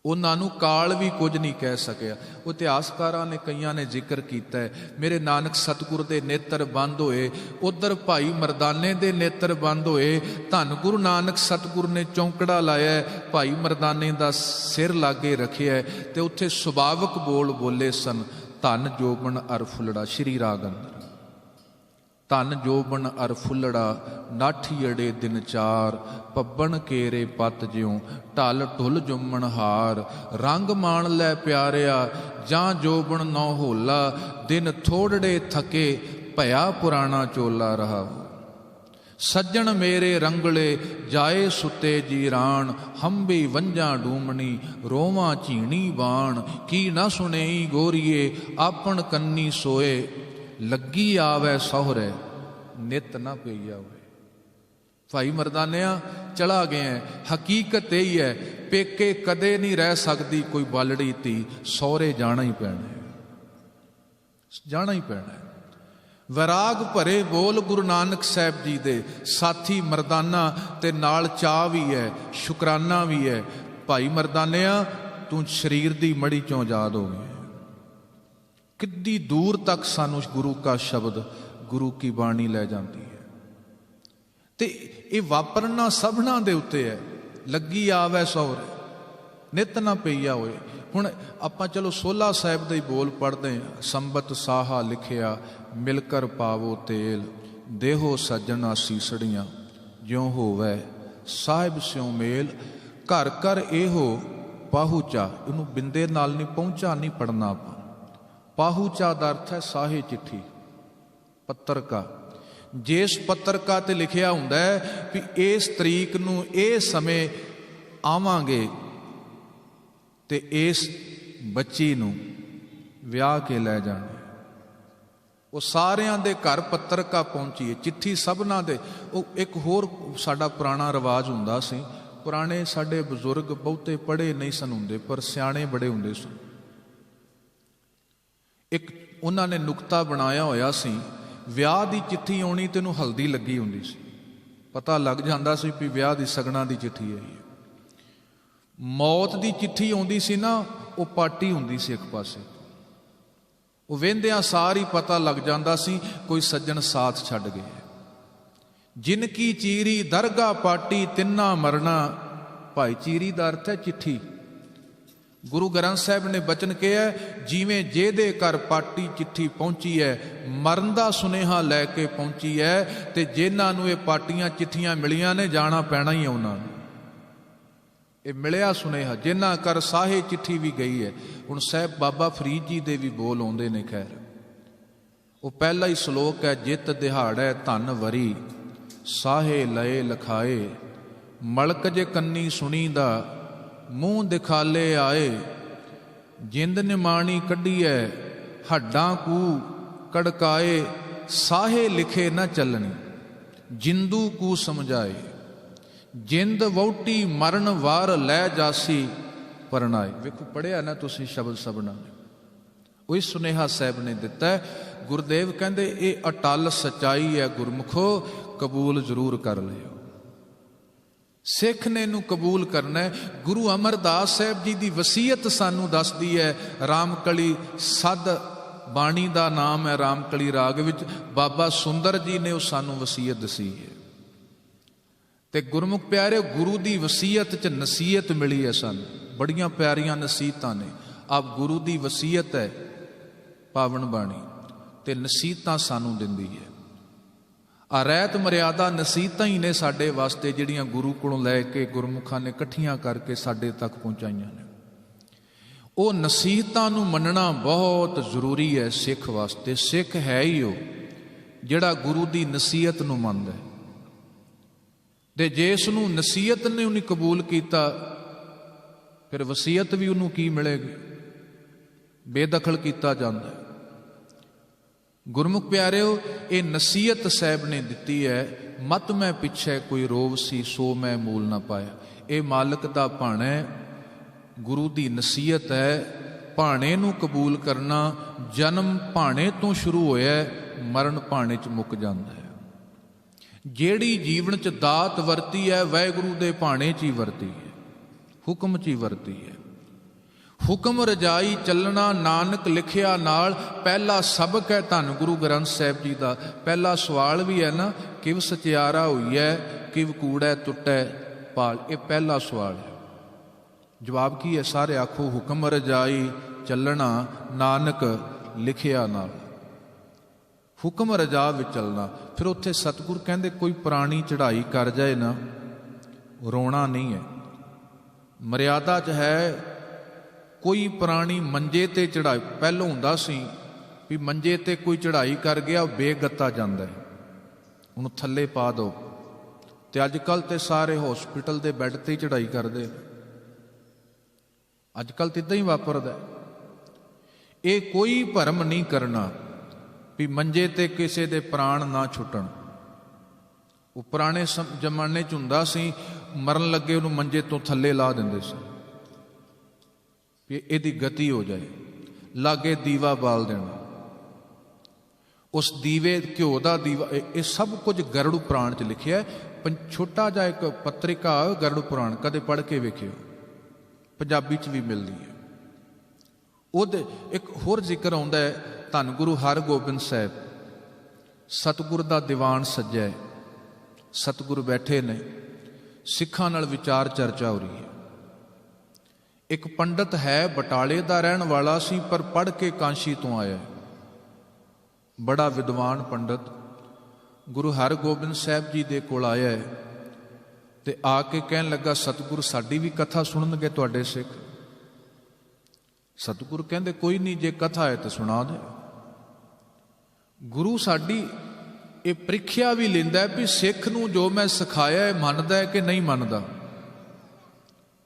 उन्हां नूं काल भी कुछ नहीं कह सकिया। वो इतिहासकारां ने कईयां ने जिक्र किया है, मेरे नानक सतगुर दे नेत्र बंद होए, उधर भाई मरदाने दे नेत्र बंद होए, धन गुरु नानक सतगुर ने चौंकड़ा लाया, भाई मरदाने दा सिर लागे रखिया ते उत्थे सुभावक बोल बोले सन, धन जोबन अर फुलड़ा श्री राग अंदर। ਧਨ ਜੋਬਨ ਅਰ ਫੁੱਲੜਾ ਨਾਠੀੜੇ ਦਿਨ ਚਾਰ, ਪੱਬਣ ਕੇਰੇ ਪੱਤ ਜਿਉ ਢਲ ਢੁੱਲ ਜੁੰਮਣ ਹਾਰ। ਰੰਗ ਮਾਣ ਲੈ ਪਿਆਰਿਆ ਜਾਂ ਜੋਬਨ ਨੌ ਹੋਲਾ, ਦਿਨ ਥੋੜੜੇ ਥਕੇ ਭਇਆ ਪੁਰਾਣਾ ਚੋਲਾ ਰਹਾ। ਸੱਜਣ ਮੇਰੇ ਰੰਗਲੇ ਜਾਏ ਸੁੱਤੇ ਜੀਰਾਨ, ਹੰਬੀ ਵੰਝਾਂ ਡੂਮਣੀ ਰੋਵਾਂ ਝੀਣੀ ਬਾਣ। ਕੀ ਨਾ ਸੁਣੇਈ ਗੋਰੀਏ ਆਪਣ ਕੰਨੀ ਸੋਏ, ਲੱਗੀ ਆਵੈ ਸਹੁਰੇ ਨਿਤ ਨਾ ਪਈਆ ਹੋਏ। ਭਾਈ ਮਰਦਾਨਿਆ ਚਲਾ ਗਿਆ, ਹਕੀਕਤ ਇਹੀ ਹੈ, ਪੇਕੇ ਕਦੇ ਨਹੀਂ ਰਹਿ ਸਕਦੀ ਕੋਈ ਬਾਲੜੀ ਧੀ, ਸਹੁਰੇ ਜਾਣਾ ਹੀ ਪੈਣਾ, ਜਾਣਾ ਹੀ ਪੈਣਾ। ਵੈਰਾਗ ਭਰੇ ਬੋਲ ਗੁਰੂ ਨਾਨਕ ਸਾਹਿਬ ਜੀ ਦੇ, ਸਾਥੀ ਮਰਦਾਨਾ ਤੇ ਨਾਲ ਚਾਹ ਵੀ ਹੈ, ਸ਼ੁਕਰਾਨਾ ਵੀ ਹੈ। ਭਾਈ ਮਰਦਾਨਿਆ ਤੂੰ ਸਰੀਰ ਦੀ ਮੜੀ ਚੋਂ ਆਜ਼ਾਦ ਹੋ ਗਿਆ। ਕਿੱਡੀ ਦੂਰ ਤੱਕ ਸਾਨੂੰ ਗੁਰੂ ਕਾ ਸ਼ਬਦ, ਗੁਰੂ ਕੀ ਬਾਣੀ ਲੈ ਜਾਂਦੀ ਹੈ। ਤੇ ਇਹ ਵਾਪਰਨਾ ਸਭਨਾਂ ਦੇ ਉੱਤੇ ਹੈ। ਲੱਗੀ ਆਵੈ ਸਹੁਰੇ ਨਿਤ ਨਾ ਪਈਆ ਹੋਏ। ਹੁਣ ਆਪਾਂ ਚਲੋ ਸੋਲਾ ਸਾਹਿਬ ਦੇ ਹੀ ਬੋਲ ਪੜ੍ਹਦੇ ਹਾਂ। ਸੰਬਤ ਸਾਹਾ ਲਿਖਿਆ ਮਿਲ ਕਰ ਪਾਵੋ ਤੇਲ, ਦੇਹੋ ਸੱਜਣਾ ਸੀਸੜੀਆਂ ਜਿਉ ਹੋਵੇ ਸਾਹਿਬ ਸਿਉ ਮੇਲ। ਘਰ ਘਰ ਇਹੋ ਪਾਹੂਚਾ, ਇਹਨੂੰ ਬਿੰਦੇ ਨਾਲ ਨਹੀਂ ਪਹੁੰਚਾ ਨਹੀਂ ਪੜਨਾ ਆਪਾਂ। ਪਾਹੂਚਾ ਦਾ ਅਰਥ ਹੈ ਸਾਹੇ ਚਿੱਠੀ, ਪੱਤਰਕਾ। ਜਿਸ ਪੱਤਰਕਾ ਤੇ ਲਿਖਿਆ ਹੁੰਦਾ ਹੈ ਵੀ ਇਸ ਤਰੀਕ ਨੂੰ ਇਹ ਸਮੇਂ ਆਵਾਂਗੇ ਤੇ ਇਸ ਬੱਚੀ ਨੂੰ ਵਿਆਹ ਕੇ ਲੈ ਜਾਣਾ, ਉਹ ਸਾਰਿਆਂ ਦੇ ਘਰ ਪੱਤਰਕਾ ਪਹੁੰਚੀ ਹੈ, ਚਿੱਠੀ ਸਭਨਾਂ ਦੇ। ਉਹ ਇੱਕ ਹੋਰ ਸਾਡਾ ਪੁਰਾਣਾ ਰਿਵਾਜ ਹੁੰਦਾ ਸੀ, ਪੁਰਾਣੇ ਸਾਡੇ ਬਜ਼ੁਰਗ ਬਹੁਤੇ ਪੜ੍ਹੇ ਨਹੀਂ ਸਨ ਹੁੰਦੇ, ਪਰ ਸਿਆਣੇ ਬੜੇ ਹੁੰਦੇ ਸਨ। ਇੱਕ ਉਹਨਾਂ ਨੇ ਨੁਕਤਾ ਬਣਾਇਆ ਹੋਇਆ ਸੀ, ਵਿਆਹ ਦੀ ਚਿੱਠੀ ਆਉਣੀ ਤੈਨੂੰ ਹਲਦੀ ਲੱਗੀ ਹੁੰਦੀ ਸੀ, ਪਤਾ ਲੱਗ ਜਾਂਦਾ ਸੀ ਵੀ ਵਿਆਹ ਦੀ ਸਗਨਾਂ ਦੀ ਚਿੱਠੀ ਆਈ ਹੈ। ਮੌਤ ਦੀ ਚਿੱਠੀ ਆਉਂਦੀ ਸੀ ਨਾ, ਉਹ ਪਾਰਟੀ ਹੁੰਦੀ ਸੀ ਇੱਕ ਪਾਸੇ, ਉਹ ਵਹਿੰਦਿਆਂ ਸਾਰ ਹੀ ਪਤਾ ਲੱਗ ਜਾਂਦਾ ਸੀ ਕੋਈ ਸੱਜਣ ਸਾਥ ਛੱਡ ਗਏ। ਜਿਨ ਕੀ ਚੀਰੀ ਦਰਗਾਹ ਪਾਟੀ ਤਿੰਨਾ ਮਰਨਾ। ਭਾਈ ਚੀਰੀ ਦਾ ਅਰਥ ਹੈ ਚਿੱਠੀ। ਗੁਰੂ ਗ੍ਰੰਥ ਸਾਹਿਬ ਨੇ ਬਚਨ ਕਿਹਾ, ਜਿਵੇਂ ਜਿਹਦੇ ਘਰ ਪਾਟੀ ਚਿੱਠੀ ਪਹੁੰਚੀ ਹੈ, ਮਰਨ ਦਾ ਸੁਨੇਹਾ ਲੈ ਕੇ ਪਹੁੰਚੀ ਹੈ, ਤੇ ਜਿਨ੍ਹਾਂ ਨੂੰ ਇਹ ਪਾਟੀਆਂ ਚਿੱਠੀਆਂ ਮਿਲੀਆਂ ਨੇ ਜਾਣਾ ਪੈਣਾ ਹੀ ਉਹਨਾਂ ਨੂੰ। ਇਹ ਮਿਲਿਆ ਸੁਨੇਹਾ, ਜਿਨ੍ਹਾਂ ਘਰ ਸਾਹੇ ਚਿੱਠੀ ਵੀ ਗਈ ਹੈ। ਹੁਣ ਸਾਹਿਬ ਬਾਬਾ ਫਰੀਦ ਜੀ ਦੇ ਵੀ ਬੋਲ ਆਉਂਦੇ ਨੇ। ਖੈਰ ਉਹ ਪਹਿਲਾ ਹੀ ਸ਼ਲੋਕ ਹੈ, ਜਿਤ ਦਿਹਾੜੈ ਧਨ ਵਰੀ ਸਾਹੇ ਲਏ ਲਖਾਏ। ਮਲਕ ਜੇ ਕੰਨੀ ਸੁਣੀ ਦਾ ਮੂੰਹ ਦਿਖਾਲੇ ਆਏ। ਜਿੰਦ ਨਿਮਾਣੀ ਕੱਢੀਐ ਹੱਡਾਂ ਕੂ ਕੜਕਾਏ। ਸਾਹੇ ਲਿਖੇ ਨਾ ਚੱਲਣੀ ਜਿੰਦੂ ਕੂ ਸਮਝਾਏ। ਜਿੰਦ ਵਹੁਟੀ ਮਰਨ ਵਾਰ ਲੈ ਜਾਸੀ ਪਰਣਾਏ। ਵੇਖੋ ਪੜ੍ਹਿਆ ਨਾ ਤੁਸੀਂ ਸ਼ਬਦ ਸਭਨਾਂ ਨੇ, ਉਹੀ ਸੁਨੇਹਾ ਸਾਹਿਬ ਨੇ ਦਿੱਤਾ। ਗੁਰਦੇਵ ਕਹਿੰਦੇ ਇਹ ਅਟਲ ਸੱਚਾਈ ਹੈ, ਗੁਰਮੁਖੋ ਕਬੂਲ ਜ਼ਰੂਰ ਕਰ ਲਿਓ। ਸਿੱਖ ਨੇ ਇਹਨੂੰ ਕਬੂਲ ਕਰਨਾ ਹੈ। ਗੁਰੂ ਅਮਰਦਾਸ ਸਾਹਿਬ ਜੀ ਦੀ ਵਸੀਅਤ ਸਾਨੂੰ ਦੱਸਦੀ ਹੈ। ਰਾਮਕਲੀ ਸਦ ਬਾਣੀ ਦਾ ਨਾਮ ਹੈ, ਰਾਮਕਲੀ ਰਾਗ ਵਿੱਚ ਬਾਬਾ ਸੁੰਦਰ ਜੀ ਨੇ ਉਹ ਸਾਨੂੰ ਵਸੀਅਤ ਦਸੀ ਹੈ। ਤੇ ਗੁਰਮੁਖ ਪਿਆਰੇ, ਗੁਰੂ ਦੀ ਵਸੀਅਤ 'ਚ ਨਸੀਹਤ ਮਿਲੀ ਹੈ ਸਾਨੂੰ, ਬੜੀਆਂ ਪਿਆਰੀਆਂ ਨਸੀਹਤਾਂ ਨੇ। ਆਪ ਗੁਰੂ ਦੀ ਵਸੀਅਤ ਹੈ ਪਾਵਨ ਬਾਣੀ, ਤੇ ਨਸੀਹਤਾਂ ਸਾਨੂੰ ਦਿੰਦੀ ਹੈ। ਆ ਰਹਿਤ ਮਰਿਆਦਾ ਨਸੀਹਤਾਂ ਹੀ ਨੇ ਸਾਡੇ ਵਾਸਤੇ, ਜਿਹੜੀਆਂ ਗੁਰੂ ਕੋਲੋਂ ਲੈ ਕੇ ਗੁਰਮੁਖਾਂ ਨੇ ਇਕੱਠੀਆਂ ਕਰਕੇ ਸਾਡੇ ਤੱਕ ਪਹੁੰਚਾਈਆਂ ਨੇ। ਉਹ ਨਸੀਹਤਾਂ ਨੂੰ ਮੰਨਣਾ ਬਹੁਤ ਜ਼ਰੂਰੀ ਹੈ ਸਿੱਖ ਵਾਸਤੇ। ਸਿੱਖ ਹੈ ਹੀ ਉਹ ਜਿਹੜਾ ਗੁਰੂ ਦੀ ਨਸੀਹਤ ਨੂੰ ਮੰਨਦਾ ਹੈ। ਤੇ ਜੇ ਇਸ ਨੂੰ ਨਸੀਹਤ ਨੇ ਉਹਨੇ ਕਬੂਲ ਕੀਤਾ, ਫਿਰ ਵਸੀਅਤ ਵੀ ਉਹਨੂੰ ਕੀ ਮਿਲੇਗੀ? ਬੇਦਖਲ ਕੀਤਾ ਜਾਂਦਾ। ਗੁਰਮੁਖ ਪਿਆਰਿਓ, ਇਹ ਨਸੀਹਤ ਸਾਹਿਬ ਨੇ ਦਿੱਤੀ ਹੈ। ਮਤ ਮੈਂ ਪਿੱਛੇ ਕੋਈ ਰੋਵ ਸੀ ਸੋ ਮੈਂ ਮੂਲ ਨਾ ਪਾਇਆ। ਇਹ ਮਾਲਕ ਦਾ ਭਾਣਾ ਹੈ, ਗੁਰੂ ਦੀ ਨਸੀਹਤ ਹੈ। ਭਾਣੇ ਨੂੰ ਕਬੂਲ ਕਰਨਾ, ਜਨਮ ਭਾਣੇ ਤੋਂ ਸ਼ੁਰੂ ਹੋਇਆ, ਮਰਨ ਭਾਣੇ 'ਚ ਮੁੱਕ ਜਾਂਦਾ ਹੈ। ਜਿਹੜੀ ਜੀਵਨ 'ਚ ਦਾਤ ਵਰਤੀ ਹੈ, ਵਾਹਿਗੁਰੂ ਦੇ ਭਾਣੇ 'ਚ ਹੀ ਵਰਤੀ ਹੈ, ਹੁਕਮ 'ਚ ਹੀ ਵਰਤੀ ਹੈ। ਹੁਕਮ ਰਜਾਈ ਚੱਲਣਾ ਨਾਨਕ ਲਿਖਿਆ ਨਾਲ। ਪਹਿਲਾ ਸਬਕ ਹੈ ਧੰਨ ਗੁਰੂ ਗ੍ਰੰਥ ਸਾਹਿਬ ਜੀ ਦਾ। ਪਹਿਲਾ ਸਵਾਲ ਵੀ ਹੈ ਨਾ, ਕਿਵ ਸਚਿਆਰਾ ਹੋਈ ਹੈ, ਕਿਵ ਕੂੜੈ ਟੁੱਟੈ ਪਾਲ। ਇਹ ਪਹਿਲਾ ਸਵਾਲ ਹੈ। ਜਵਾਬ ਕੀ ਹੈ? ਸਾਰੇ ਆਖੋ, ਹੁਕਮ ਰਜਾਈ ਚੱਲਣਾ ਨਾਨਕ ਲਿਖਿਆ ਨਾਲ। ਹੁਕਮ ਰਜਾ ਵਿੱਚ ਚੱਲਣਾ। ਫਿਰ ਉੱਥੇ ਸਤਿਗੁਰ ਕਹਿੰਦੇ ਕੋਈ ਪੁਰਾਣੀ ਚੜ੍ਹਾਈ ਕਰ ਜਾਏ ਨਾ, ਰੋਣਾ ਨਹੀਂ ਹੈ। ਮਰਿਆਦਾ 'ਚ ਹੈ ਕੋਈ ਪੁਰਾਣੀ ਮੰਜੇ ਤੇ ਚੜ੍ਹਾਈ, ਪਹਿਲੋਂ ਹੁੰਦਾ ਸੀ ਵੀ ਮੰਜੇ ਤੇ ਕੋਈ ਚੜ੍ਹਾਈ ਕਰ ਗਿਆ ਉਹ ਬੇਗੱਤਾ ਜਾਂਦਾ ਹੈ, ਉਹਨੂੰ ਥੱਲੇ ਪਾ ਦਿਓ। ਤੇ ਅੱਜ ਕੱਲ੍ਹ ਤੇ ਸਾਰੇ ਹੌਸਪੀਟਲ ਦੇ ਬੈੱਡ ਤੇ ਹੀ ਚੜ੍ਹਾਈ ਕਰਦੇ। ਅੱਜ ਕੱਲ੍ਹ ਤਾਂ ਇੱਦਾਂ ਹੀ ਵਾਪਰਦਾ। ਇਹ ਕੋਈ ਭਰਮ ਨਹੀਂ ਕਰਨਾ ਵੀ ਮੰਜੇ ਤੇ ਕਿਸੇ ਦੇ ਪ੍ਰਾਣ ਨਾ ਛੁੱਟਣ। ਉਹ ਪੁਰਾਣੇ ਜ਼ਮਾਨੇ 'ਚ ਹੁੰਦਾ ਸੀ, ਮਰਨ ਲੱਗੇ ਉਹਨੂੰ ਮੰਜੇ ਤੋਂ ਥੱਲੇ ਲਾ ਦਿੰਦੇ ਸੀ ਵੀ ਇਹਦੀ ਗਤੀ ਹੋ ਜਾਏ। ਲਾਗੇ ਦੀਵਾ ਬਾਲ ਦੇਣਾ, ਉਸ ਦੀਵੇ ਘਿਓ ਦਾ ਦੀਵਾ। ਇਹ ਸਭ ਕੁਝ ਗਰੜੂ ਪੁਰਾਣ 'ਚ ਲਿਖਿਆ। ਛੋਟਾ ਜਿਹਾ ਇੱਕ ਪੱਤਰਿਕਾ ਗਰੜੂ ਪੁਰਾਣ, ਕਦੇ ਪੜ੍ਹ ਕੇ ਵੇਖਿਓ, ਪੰਜਾਬੀ 'ਚ ਵੀ ਮਿਲਦੀ ਹੈ। ਉਹਦੇ ਇੱਕ ਹੋਰ ਜ਼ਿਕਰ ਆਉਂਦਾ ਹੈ, ਧੰਨ ਗੁਰੂ ਹਰਗੋਬਿੰਦ ਸਾਹਿਬ, ਸਤਿਗੁਰ ਦਾ ਦੀਵਾਨ ਸੱਜਿਆ, ਸਤਿਗੁਰ ਬੈਠੇ ਨੇ, ਸਿੱਖਾਂ ਨਾਲ ਵਿਚਾਰ ਚਰਚਾ ਹੋ ਰਹੀ ਹੈ। ਇੱਕ ਪੰਡਤ ਹੈ, ਬਟਾਲੇ ਦਾ ਰਹਿਣ ਵਾਲਾ ਸੀ, ਪਰ ਪੜ੍ਹ ਕੇ ਕਾਂਸ਼ੀ ਤੋਂ ਆਇਆ, ਬੜਾ ਵਿਦਵਾਨ ਪੰਡਤ। ਗੁਰੂ ਹਰਗੋਬਿੰਦ ਸਾਹਿਬ ਜੀ ਦੇ ਕੋਲ ਆਇਆ ਤੇ ਆ ਕੇ ਕਹਿਣ ਲੱਗਾ, ਸਤਿਗੁਰ ਸਾਡੀ ਵੀ ਕਥਾ ਸੁਣਨਗੇ ਤੁਹਾਡੇ ਸਿੱਖ? ਸਤਿਗੁਰ ਕਹਿੰਦੇ ਕੋਈ ਨਹੀਂ, ਜੇ ਕਥਾ ਹੈ ਤਾਂ ਸੁਣਾ ਦੇ। ਗੁਰੂ ਸਾਡੀ ਇਹ ਪ੍ਰੀਖਿਆ ਵੀ ਲੈਂਦਾ ਵੀ ਸਿੱਖ ਨੂੰ ਜੋ ਮੈਂ ਸਿਖਾਇਆ ਹੈ ਮੰਨਦਾ ਹੈ ਕਿ ਨਹੀਂ ਮੰਨਦਾ।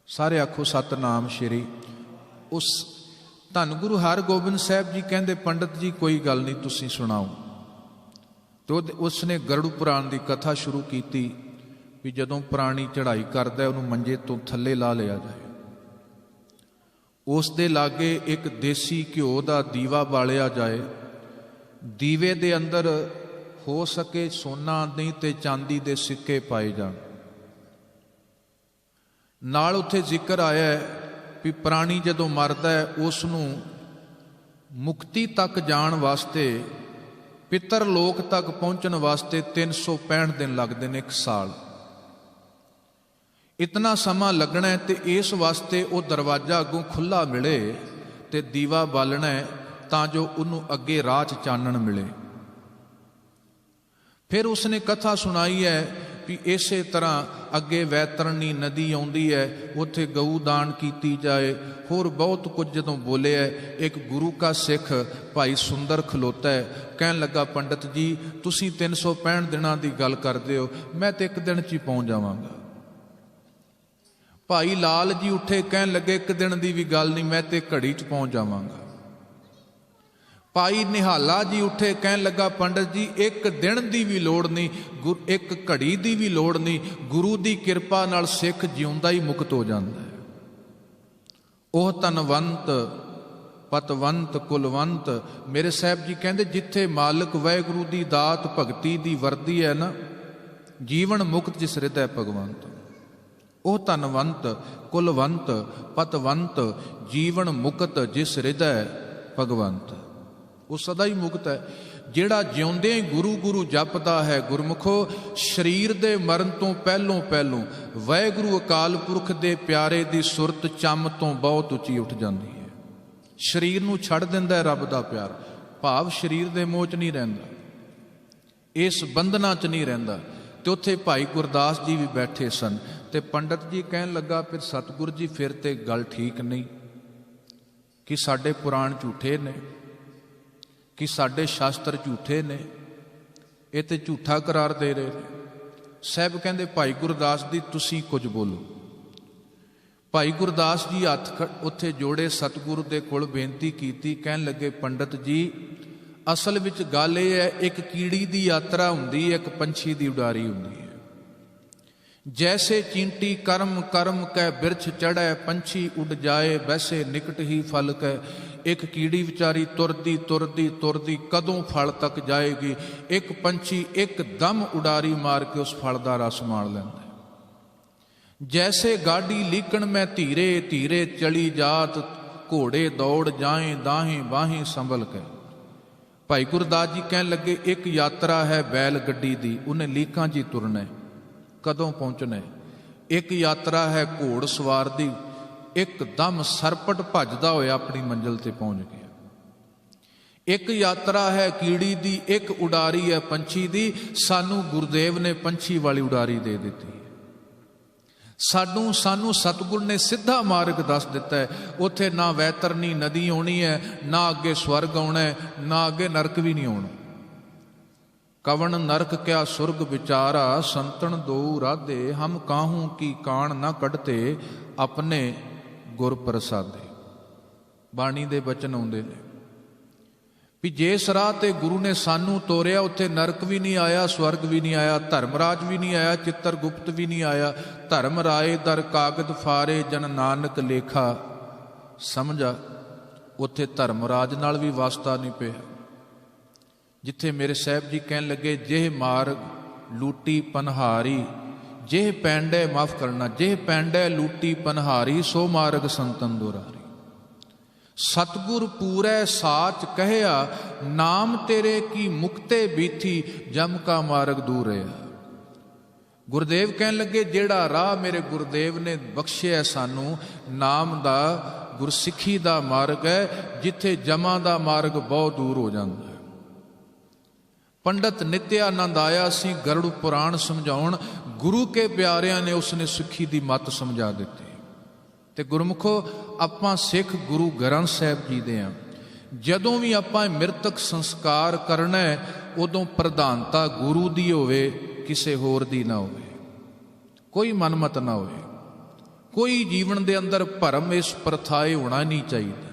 ਸਾਰੇ ਆਖੋ ਸਤਨਾਮ ਸ਼੍ਰੀ। ਉਸ ਧੰਨ ਗੁਰੂ ਹਰਗੋਬਿੰਦ ਸਾਹਿਬ ਜੀ ਕਹਿੰਦੇ, ਪੰਡਤ ਜੀ ਕੋਈ ਗੱਲ ਨਹੀਂ, ਤੁਸੀਂ ਸੁਣਾਓ। ਤੇ ਉਸਨੇ ਗਰੜੂ ਪੁਰਾਣ ਦੀ ਕਥਾ ਸ਼ੁਰੂ ਕੀਤੀ ਵੀ ਜਦੋਂ ਪੁਰਾਣੀ ਚੜ੍ਹਾਈ ਕਰਦਾ ਉਹਨੂੰ ਮੰਜੇ ਤੋਂ ਥੱਲੇ ਲਾ ਲਿਆ ਜਾਏ। ਉਸ ਦੇ ਲਾਗੇ ਇੱਕ ਦੇਸੀ ਘਿਓ ਦਾ ਦੀਵਾ ਬਾਲਿਆ ਜਾਏ। ਦੀਵੇ ਦੇ ਅੰਦਰ ਹੋ ਸਕੇ ਸੋਨਾ ਨਹੀਂ ਤੇ ਚਾਂਦੀ ਦੇ ਸਿੱਕੇ ਪਾਏ ਜਾਣ। ਨਾਲ ਉੱਥੇ ਜ਼ਿਕਰ ਆਇਆ ਹੈ ਵੀ ਪ੍ਰਾਣੀ ਜਦੋਂ ਮਰਦਾ ਹੈ ਉਸ ਨੂੰ ਮੁਕਤੀ ਤੱਕ ਜਾਣ ਵਾਸਤੇ, ਪਿੱਤਰ ਲੋਕ ਤੱਕ ਪਹੁੰਚਣ ਵਾਸਤੇ 365 ਦਿਨ ਲੱਗਦੇ ਨੇ, 1 ਸਾਲ। ਇਤਨਾ ਸਮਾਂ ਲੱਗਣਾ ਹੈ ਤੇ ਇਸ ਵਾਸਤੇ ਉਹ ਦਰਵਾਜ਼ਾ ਅੱਗੋਂ ਖੁੱਲ੍ਹਾ ਮਿਲੇ ਤੇ ਦੀਵਾ ਬਾਲਣਾ ਹੈ ਤਾਂ ਜੋ ਉਹਨੂੰ ਅੱਗੇ ਰਾਹ 'ਚ ਚਾਨਣ ਮਿਲੇ। ਫਿਰ ਉਸਨੇ ਕਥਾ ਸੁਣਾਈ ਹੈ ਵੀ ਇਸੇ ਤਰ੍ਹਾਂ ਅੱਗੇ ਵੈਤਰਣੀ ਨਦੀ ਆਉਂਦੀ ਹੈ, ਉੱਥੇ ਗਊ ਦਾਨ ਕੀਤੀ ਜਾਏ, ਹੋਰ ਬਹੁਤ ਕੁਝ ਜਦੋਂ ਬੋਲਿਆ। ਇੱਕ ਗੁਰੂ ਕਾ ਸਿੱਖ ਭਾਈ ਸੁੰਦਰ ਖਲੋਤਾ ਹੈ, ਕਹਿਣ ਲੱਗਾ, ਪੰਡਤ ਜੀ ਤੁਸੀਂ 365 ਦਿਨਾਂ ਦੀ ਗੱਲ ਕਰਦੇ ਹੋ, ਮੈਂ ਤੇ 1 ਦਿਨ 'ਚ ਹੀ ਪਹੁੰਚ ਜਾਵਾਂਗਾ। ਭਾਈ ਲਾਲ ਜੀ ਉੱਠੇ, ਕਹਿਣ ਲੱਗੇ 1 ਦਿਨ ਦੀ ਵੀ ਗੱਲ ਨਹੀਂ, ਮੈਂ ਤੇ ਘੜੀ 'ਚ ਪਹੁੰਚ ਜਾਵਾਂਗਾ। ਭਾਈ ਨਿਹਾਲਾ ਜੀ ਉੱਠੇ, ਕਹਿਣ ਲੱਗਾ, ਪੰਡਤ ਜੀ 1 ਦਿਨ ਦੀ ਵੀ ਲੋੜ ਨਹੀਂ, 1 ਘੜੀ ਦੀ ਵੀ ਲੋੜ ਨਹੀਂ, ਗੁਰੂ ਦੀ ਕਿਰਪਾ ਨਾਲ ਸਿੱਖ ਜਿਉਂਦਾ ਹੀ ਮੁਕਤ ਹੋ ਜਾਂਦਾ ਹੈ। ਉਹ ਧਨਵੰਤ ਪਤਵੰਤ ਕੁਲਵੰਤ, ਮੇਰੇ ਸਾਹਿਬ ਜੀ ਕਹਿੰਦੇ ਜਿੱਥੇ ਮਾਲਕ ਵਾਹਿਗੁਰੂ ਦੀ ਦਾਤ ਭਗਤੀ ਦੀ ਵਰਦੀ ਹੈ ਨਾ, ਜੀਵਨ ਮੁਕਤ ਜਿਸ ਹਿਰਦੈ ਭਗਵੰਤ। ਉਹ ਧਨਵੰਤ ਕੁਲਵੰਤ ਪਤਵੰਤ, ਜੀਵਨ ਮੁਕਤ ਜਿਸ ਹਿਰਦੈ ਭਗਵੰਤ। ਉਹ ਸਦਾ ਹੀ ਮੁਕਤ ਹੈ। ਜਿਹੜਾ ਜਿਉਂਦੇ ਗੁਰੂ ਗੁਰੂ ਜਪਦਾ ਹੈ, ਗੁਰਮੁਖੋ ਸਰੀਰ ਦੇ ਮਰਨ ਤੋਂ ਪਹਿਲੋਂ ਵਾਹਿਗੁਰੂ ਅਕਾਲ ਪੁਰਖ ਦੇ ਪਿਆਰੇ ਦੀ ਸੁਰਤ ਚੰਮ ਤੋਂ ਬਹੁਤ ਉੱਚੀ ਉੱਠ ਜਾਂਦੀ ਹੈ। ਸਰੀਰ ਨੂੰ ਛੱਡ ਦਿੰਦਾ ਹੈ ਰੱਬ ਦਾ ਪਿਆਰ, ਭਾਵ ਸਰੀਰ ਦੇ ਮੋਹ 'ਚ ਨਹੀਂ ਰਹਿੰਦਾ, ਇਸ ਬੰਧਨਾਂ 'ਚ ਨਹੀਂ ਰਹਿੰਦਾ। ਤੇ ਉੱਥੇ ਭਾਈ ਗੁਰਦਾਸ ਜੀ ਵੀ ਬੈਠੇ ਸਨ ਤੇ ਪੰਡਤ ਜੀ ਕਹਿਣ ਲੱਗਾ, ਫਿਰ ਸਤਿਗੁਰ ਜੀ ਫਿਰ ਤੇ ਗੱਲ ਠੀਕ ਨਹੀਂ ਕਿ ਸਾਡੇ ਪੁਰਾਣ ਝੂਠੇ ਨੇ, ਕਿ ਸਾਡੇ ਸ਼ਾਸਤਰ ਝੂਠੇ ਨੇ, ਇਹ ਤੇ ਝੂਠਾ ਕਰਾਰ ਦੇ ਰਹੇ ਨੇ। ਸਾਹਿਬ ਕਹਿੰਦੇ, ਭਾਈ ਗੁਰਦਾਸ ਜੀ ਤੁਸੀਂ ਕੁਝ ਬੋਲੋ। ਭਾਈ ਗੁਰਦਾਸ ਜੀ ਹੱਥ ਉੱਥੇ ਜੋੜੇ, ਸਤਿਗੁਰੂ ਦੇ ਕੋਲ ਬੇਨਤੀ ਕੀਤੀ, ਕਹਿਣ ਲੱਗੇ, ਪੰਡਤ ਜੀ ਅਸਲ ਵਿੱਚ ਗੱਲ ਇਹ ਹੈ, ਇੱਕ ਕੀੜੀ ਦੀ ਯਾਤਰਾ ਹੁੰਦੀ ਹੈ, ਇੱਕ ਪੰਛੀ ਦੀ ਉਡਾਰੀ ਹੁੰਦੀ ਹੈ। ਜੈਸੇ ਚੀਂਟੀ ਕਰਮ ਕਰਮ ਕੈ ਬਿਰਛ ਚੜ੍ਹੈ, ਪੰਛੀ ਉੱਡ ਜਾਏ ਵੈਸੇ ਨਿਕਟ ਹੀ ਫਲ ਕੈ। ਇੱਕ ਕੀੜੀ ਵਿਚਾਰੀ ਤੁਰਦੀ ਤੁਰਦੀ ਤੁਰਦੀ ਕਦੋਂ ਫਲ ਤੱਕ ਜਾਏਗੀ, ਇੱਕ ਪੰਛੀ ਇੱਕਦਮ ਉਡਾਰੀ ਮਾਰ ਕੇ ਉਸ ਫਲ ਦਾ ਰਸ ਮਾਣ ਲੈਂਦਾ। ਜੈਸੇ ਗਾਡੀ ਲੀਕਣ ਮੈਂ ਧੀਰੇ ਧੀਰੇ ਚਲੀ ਜਾਤ, ਘੋੜੇ ਦੌੜ ਜਾਏ ਦਾਹੇ ਬਾਹੇ ਸੰਭਲ ਕੇ। ਭਾਈ ਗੁਰਦਾਸ ਜੀ ਕਹਿਣ ਲੱਗੇ, ਇੱਕ ਯਾਤਰਾ ਹੈ ਬੈਲ ਗੱਡੀ ਦੀ, ਉਹਨੇ ਲੀਕਾਂ 'ਚ ਹੀ ਤੁਰਨਾ, ਕਦੋਂ ਪਹੁੰਚਣਾ। ਇੱਕ ਯਾਤਰਾ ਹੈ ਘੋੜ ਸਵਾਰ ਦੀ, ਇੱਕਦਮ ਸਰਪਟ ਭੱਜਦਾ ਹੋਇਆ ਆਪਣੀ ਮੰਜ਼ਿਲ ਤੇ ਪਹੁੰਚ ਗਿਆ। ਇੱਕ ਯਾਤਰਾ ਹੈ ਕੀੜੀ ਦੀ, ਇੱਕ ਉਡਾਰੀ ਹੈ ਪੰਛੀ ਦੀ। ਸਾਨੂੰ ਗੁਰਦੇਵ ਨੇ ਪੰਛੀ ਵਾਲੀ ਉਡਾਰੀ ਦੇ ਦਿੱਤੀ। ਸਾਨੂੰ ਸਤਿਗੁਰ ਨੇ ਸਿੱਧਾ ਮਾਰਗ ਦੱਸ ਦਿੱਤਾ ਹੈ। ਉੱਥੇ ਨਾ ਵੈਤਰਨੀ ਨਦੀ ਆਉਣੀ ਹੈ, ਨਾ ਅੱਗੇ ਸਵਰਗ ਆਉਣਾ ਹੈ, ਨਾ ਅੱਗੇ ਨਰਕ ਵੀ ਨਹੀਂ ਆਉਣਾ। ਕਵਣ ਨਰਕ ਕਿਆ ਸੁਰਗ ਵਿਚਾਰਾ, ਸੰਤਨ ਦੋ ਰਾਧੇ, ਹਮ ਕਾਹੂ ਕੀ ਕਾਣ ਨਾ ਕੱਢਤੇ, ਆਪਣੇ ਗੁਰ ਪ੍ਰਸਾਦੇ। ਬਾਣੀ ਦੇ ਬਚਨ ਆਉਂਦੇ ਨੇ ਵੀ ਜਿਸ ਰਾਹ ਤੇ ਗੁਰੂ ਨੇ ਸਾਨੂੰ ਤੋਰਿਆ, ਉੱਥੇ ਨਰਕ ਵੀ ਨਹੀਂ ਆਇਆ, ਸਵਰਗ ਵੀ ਨਹੀਂ ਆਇਆ, ਧਰਮਰਾਜ ਵੀ ਨਹੀਂ ਆਇਆ, ਚਿੱਤਰਗੁਪਤ ਵੀ ਨਹੀਂ ਆਇਆ। ਧਰਮ ਰਾਏ ਦਰ ਕਾਗਦ ਫਾਰੇ, ਜਨ ਨਾਨਕ ਲੇਖਾ ਸਮਝਾ। ਉੱਥੇ ਧਰਮਰਾਜ ਨਾਲ ਵੀ ਵਾਸਤਾ ਨਹੀਂ ਪਿਆ। ਜਿੱਥੇ ਮੇਰੇ ਸਾਹਿਬ ਜੀ ਕਹਿਣ ਲੱਗੇ, ਜਿਹੇ ਮਾਰਗ ਲੂਟੀ ਪਨਹਾਰੀ, ਜਿਹੇ ਪੈਂਡੇ ਮਾਫ ਕਰਨਾ, ਜਿਹੇ ਪੈਂਡੇ ਲੂਟੀ ਪਨਹਾਰੀ, ਸੋ ਮਾਰਗ ਸੰਤਨ ਦੁਰਾਰੀ। ਸਤਿਗੁਰ ਪੂਰੈ ਸਾਚ ਕਹਿਆ, ਨਾਮ ਤੇਰੇ ਕੀ ਮੁਕਤੇ ਬੀਥੀ, ਜਮ ਕਾ ਮਾਰਗ ਦੂਰ ਰਿਹਾ। ਗੁਰਦੇਵ ਕਹਿਣ ਲੱਗੇ, ਜਿਹੜਾ ਰਾਹ ਮੇਰੇ ਗੁਰਦੇਵ ਨੇ ਬਖਸ਼ਿਆ ਸਾਨੂੰ, ਨਾਮ ਦਾ, ਗੁਰਸਿੱਖੀ ਦਾ ਮਾਰਗ ਹੈ, ਜਿੱਥੇ ਜਮਾਂ ਦਾ ਮਾਰਗ ਬਹੁਤ ਦੂਰ ਹੋ ਜਾਂਦਾ ਹੈ। ਪੰਡਤ ਨਿਤਿਆਨੰਦ ਆਇਆ ਸੀ ਗਰੁੜ ਪੁਰਾਣ ਸਮਝਾਉਣ, ਗੁਰੂ ਕੇ ਪਿਆਰਿਆਂ ਨੇ ਉਸਨੇ ਸਿੱਖੀ ਦੀ ਮੱਤ ਸਮਝਾ ਦਿੱਤੀ। ਤੇ ਗੁਰਮੁਖੋ, ਆਪਾਂ ਸਿੱਖ ਗੁਰੂ ਗ੍ਰੰਥ ਸਾਹਿਬ ਜੀ ਦੇ ਹਾਂ। ਜਦੋਂ ਵੀ ਆਪਾਂ ਮ੍ਰਿਤਕ ਸੰਸਕਾਰ ਕਰਨਾ ਹੈ, ਉਦੋਂ ਪ੍ਰਧਾਨਤਾ ਗੁਰੂ ਦੀ ਹੋਵੇ, ਕਿਸੇ ਹੋਰ ਦੀ ਨਾ ਹੋਵੇ। ਕੋਈ ਮਨਮਤ ਨਾ ਹੋਵੇ, ਕੋਈ ਜੀਵਨ ਦੇ ਅੰਦਰ ਭਰਮ ਇਸ ਪ੍ਰਥਾਏ ਹੋਣਾ ਨਹੀਂ ਚਾਹੀਦਾ।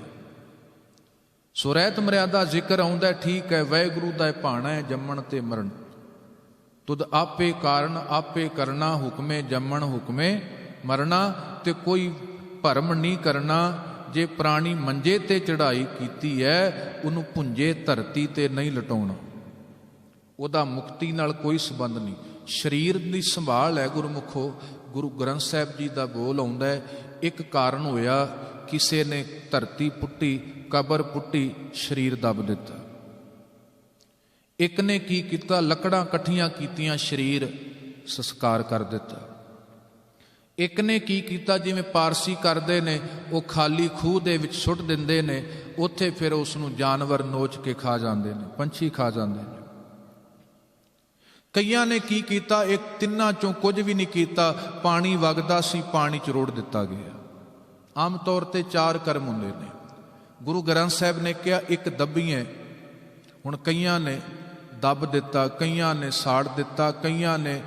ਸੋ ਰਹਿਤ ਮਰਿਆਦਾ ਜ਼ਿਕਰ ਆਉਂਦਾ, ਠੀਕ ਹੈ, ਵਾਹਿਗੁਰੂ ਦਾ ਭਾਣਾ ਹੈ ਜੰਮਣ ਤੇ ਮਰਨ। ਤੁਧ ਆਪੇ ਕਾਰਨ ਆਪੇ ਕਰਨਾ, ਹੁਕਮੇ ਜੰਮਣ ਹੁਕਮੇ ਮਰਨਾ। ਤੇ ਕੋਈ ਭਰਮ ਨਹੀਂ ਕਰਨਾ। ਜੇ ਪ੍ਰਾਣੀ ਮੰਜੇ ਤੇ ਚੜ੍ਹਾਈ ਕੀਤੀ ਹੈ, ਉਹਨੂੰ ਭੁੰਜੇ ਧਰਤੀ ਤੇ ਨਹੀਂ ਲਟਾਉਣਾ। ਉਹਦਾ ਮੁਕਤੀ ਨਾਲ ਕੋਈ ਸੰਬੰਧ ਨਹੀਂ। ਸਰੀਰ ਦੀ ਸੰਭਾਲ ਹੈ ਗੁਰਮੁਖੋ। ਗੁਰੂ ਗ੍ਰੰਥ ਸਾਹਿਬ ਜੀ ਦਾ ਬੋਲ ਆਉਂਦਾ ਹੈ, ਇੱਕ ਕਾਰਨ ਹੋਇਆ, ਕਿਸੇ ਨੇ ਧਰਤੀ ਪੁੱਟੀ, ਕਬਰ ਪੁੱਟੀ, ਸਰੀਰ ਦੱਬ ਦਿੱਤਾ। ਇੱਕ ਨੇ ਕੀ ਕੀਤਾ, ਲੱਕੜਾਂ ਇਕੱਠੀਆਂ ਕੀਤੀਆਂ, ਸਰੀਰ ਸੰਸਕਾਰ ਕਰ ਦਿੱਤਾ। ਇੱਕ ਨੇ ਕੀ ਕੀਤਾ, ਜਿਵੇਂ ਪਾਰਸੀ ਕਰਦੇ ਨੇ, ਉਹ ਖਾਲੀ ਖੂਹ ਦੇ ਵਿੱਚ ਸੁੱਟ ਦਿੰਦੇ ਨੇ, ਉੱਥੇ ਫਿਰ ਉਸ ਨੂੰ ਜਾਨਵਰ ਨੋਚ ਕੇ ਖਾ ਜਾਂਦੇ ਨੇ, ਪੰਛੀ ਖਾ ਜਾਂਦੇ ਨੇ। ਕਈਆਂ ਨੇ ਕੀ ਕੀਤਾ, ਇੱਕ ਤਿੰਨਾਂ ਚੋਂ ਕੁਝ ਵੀ ਨਹੀਂ ਕੀਤਾ। ਪਾਣੀ ਵਗਦਾ ਸੀ, ਪਾਣੀ 'ਚ ਰੋੜ ਦਿੱਤਾ ਗਿਆ। ਆਮ ਤੌਰ ਤੇ 4 ਕਰਮ ਹੁੰਦੇ ਨੇ। ਗੁਰੂ ਗ੍ਰੰਥ ਸਾਹਿਬ ਨੇ ਕਿਹਾ ਇੱਕ ਦੱਬੀਏ। ਹੁਣ ਕਈਆਂ ਨੇ ਦੱਬ ਦਿੱਤਾ, ਕਈਆਂ ਨੇ ਸਾੜ ਦਿੱਤਾ, ਕਈਆਂ ਨੇ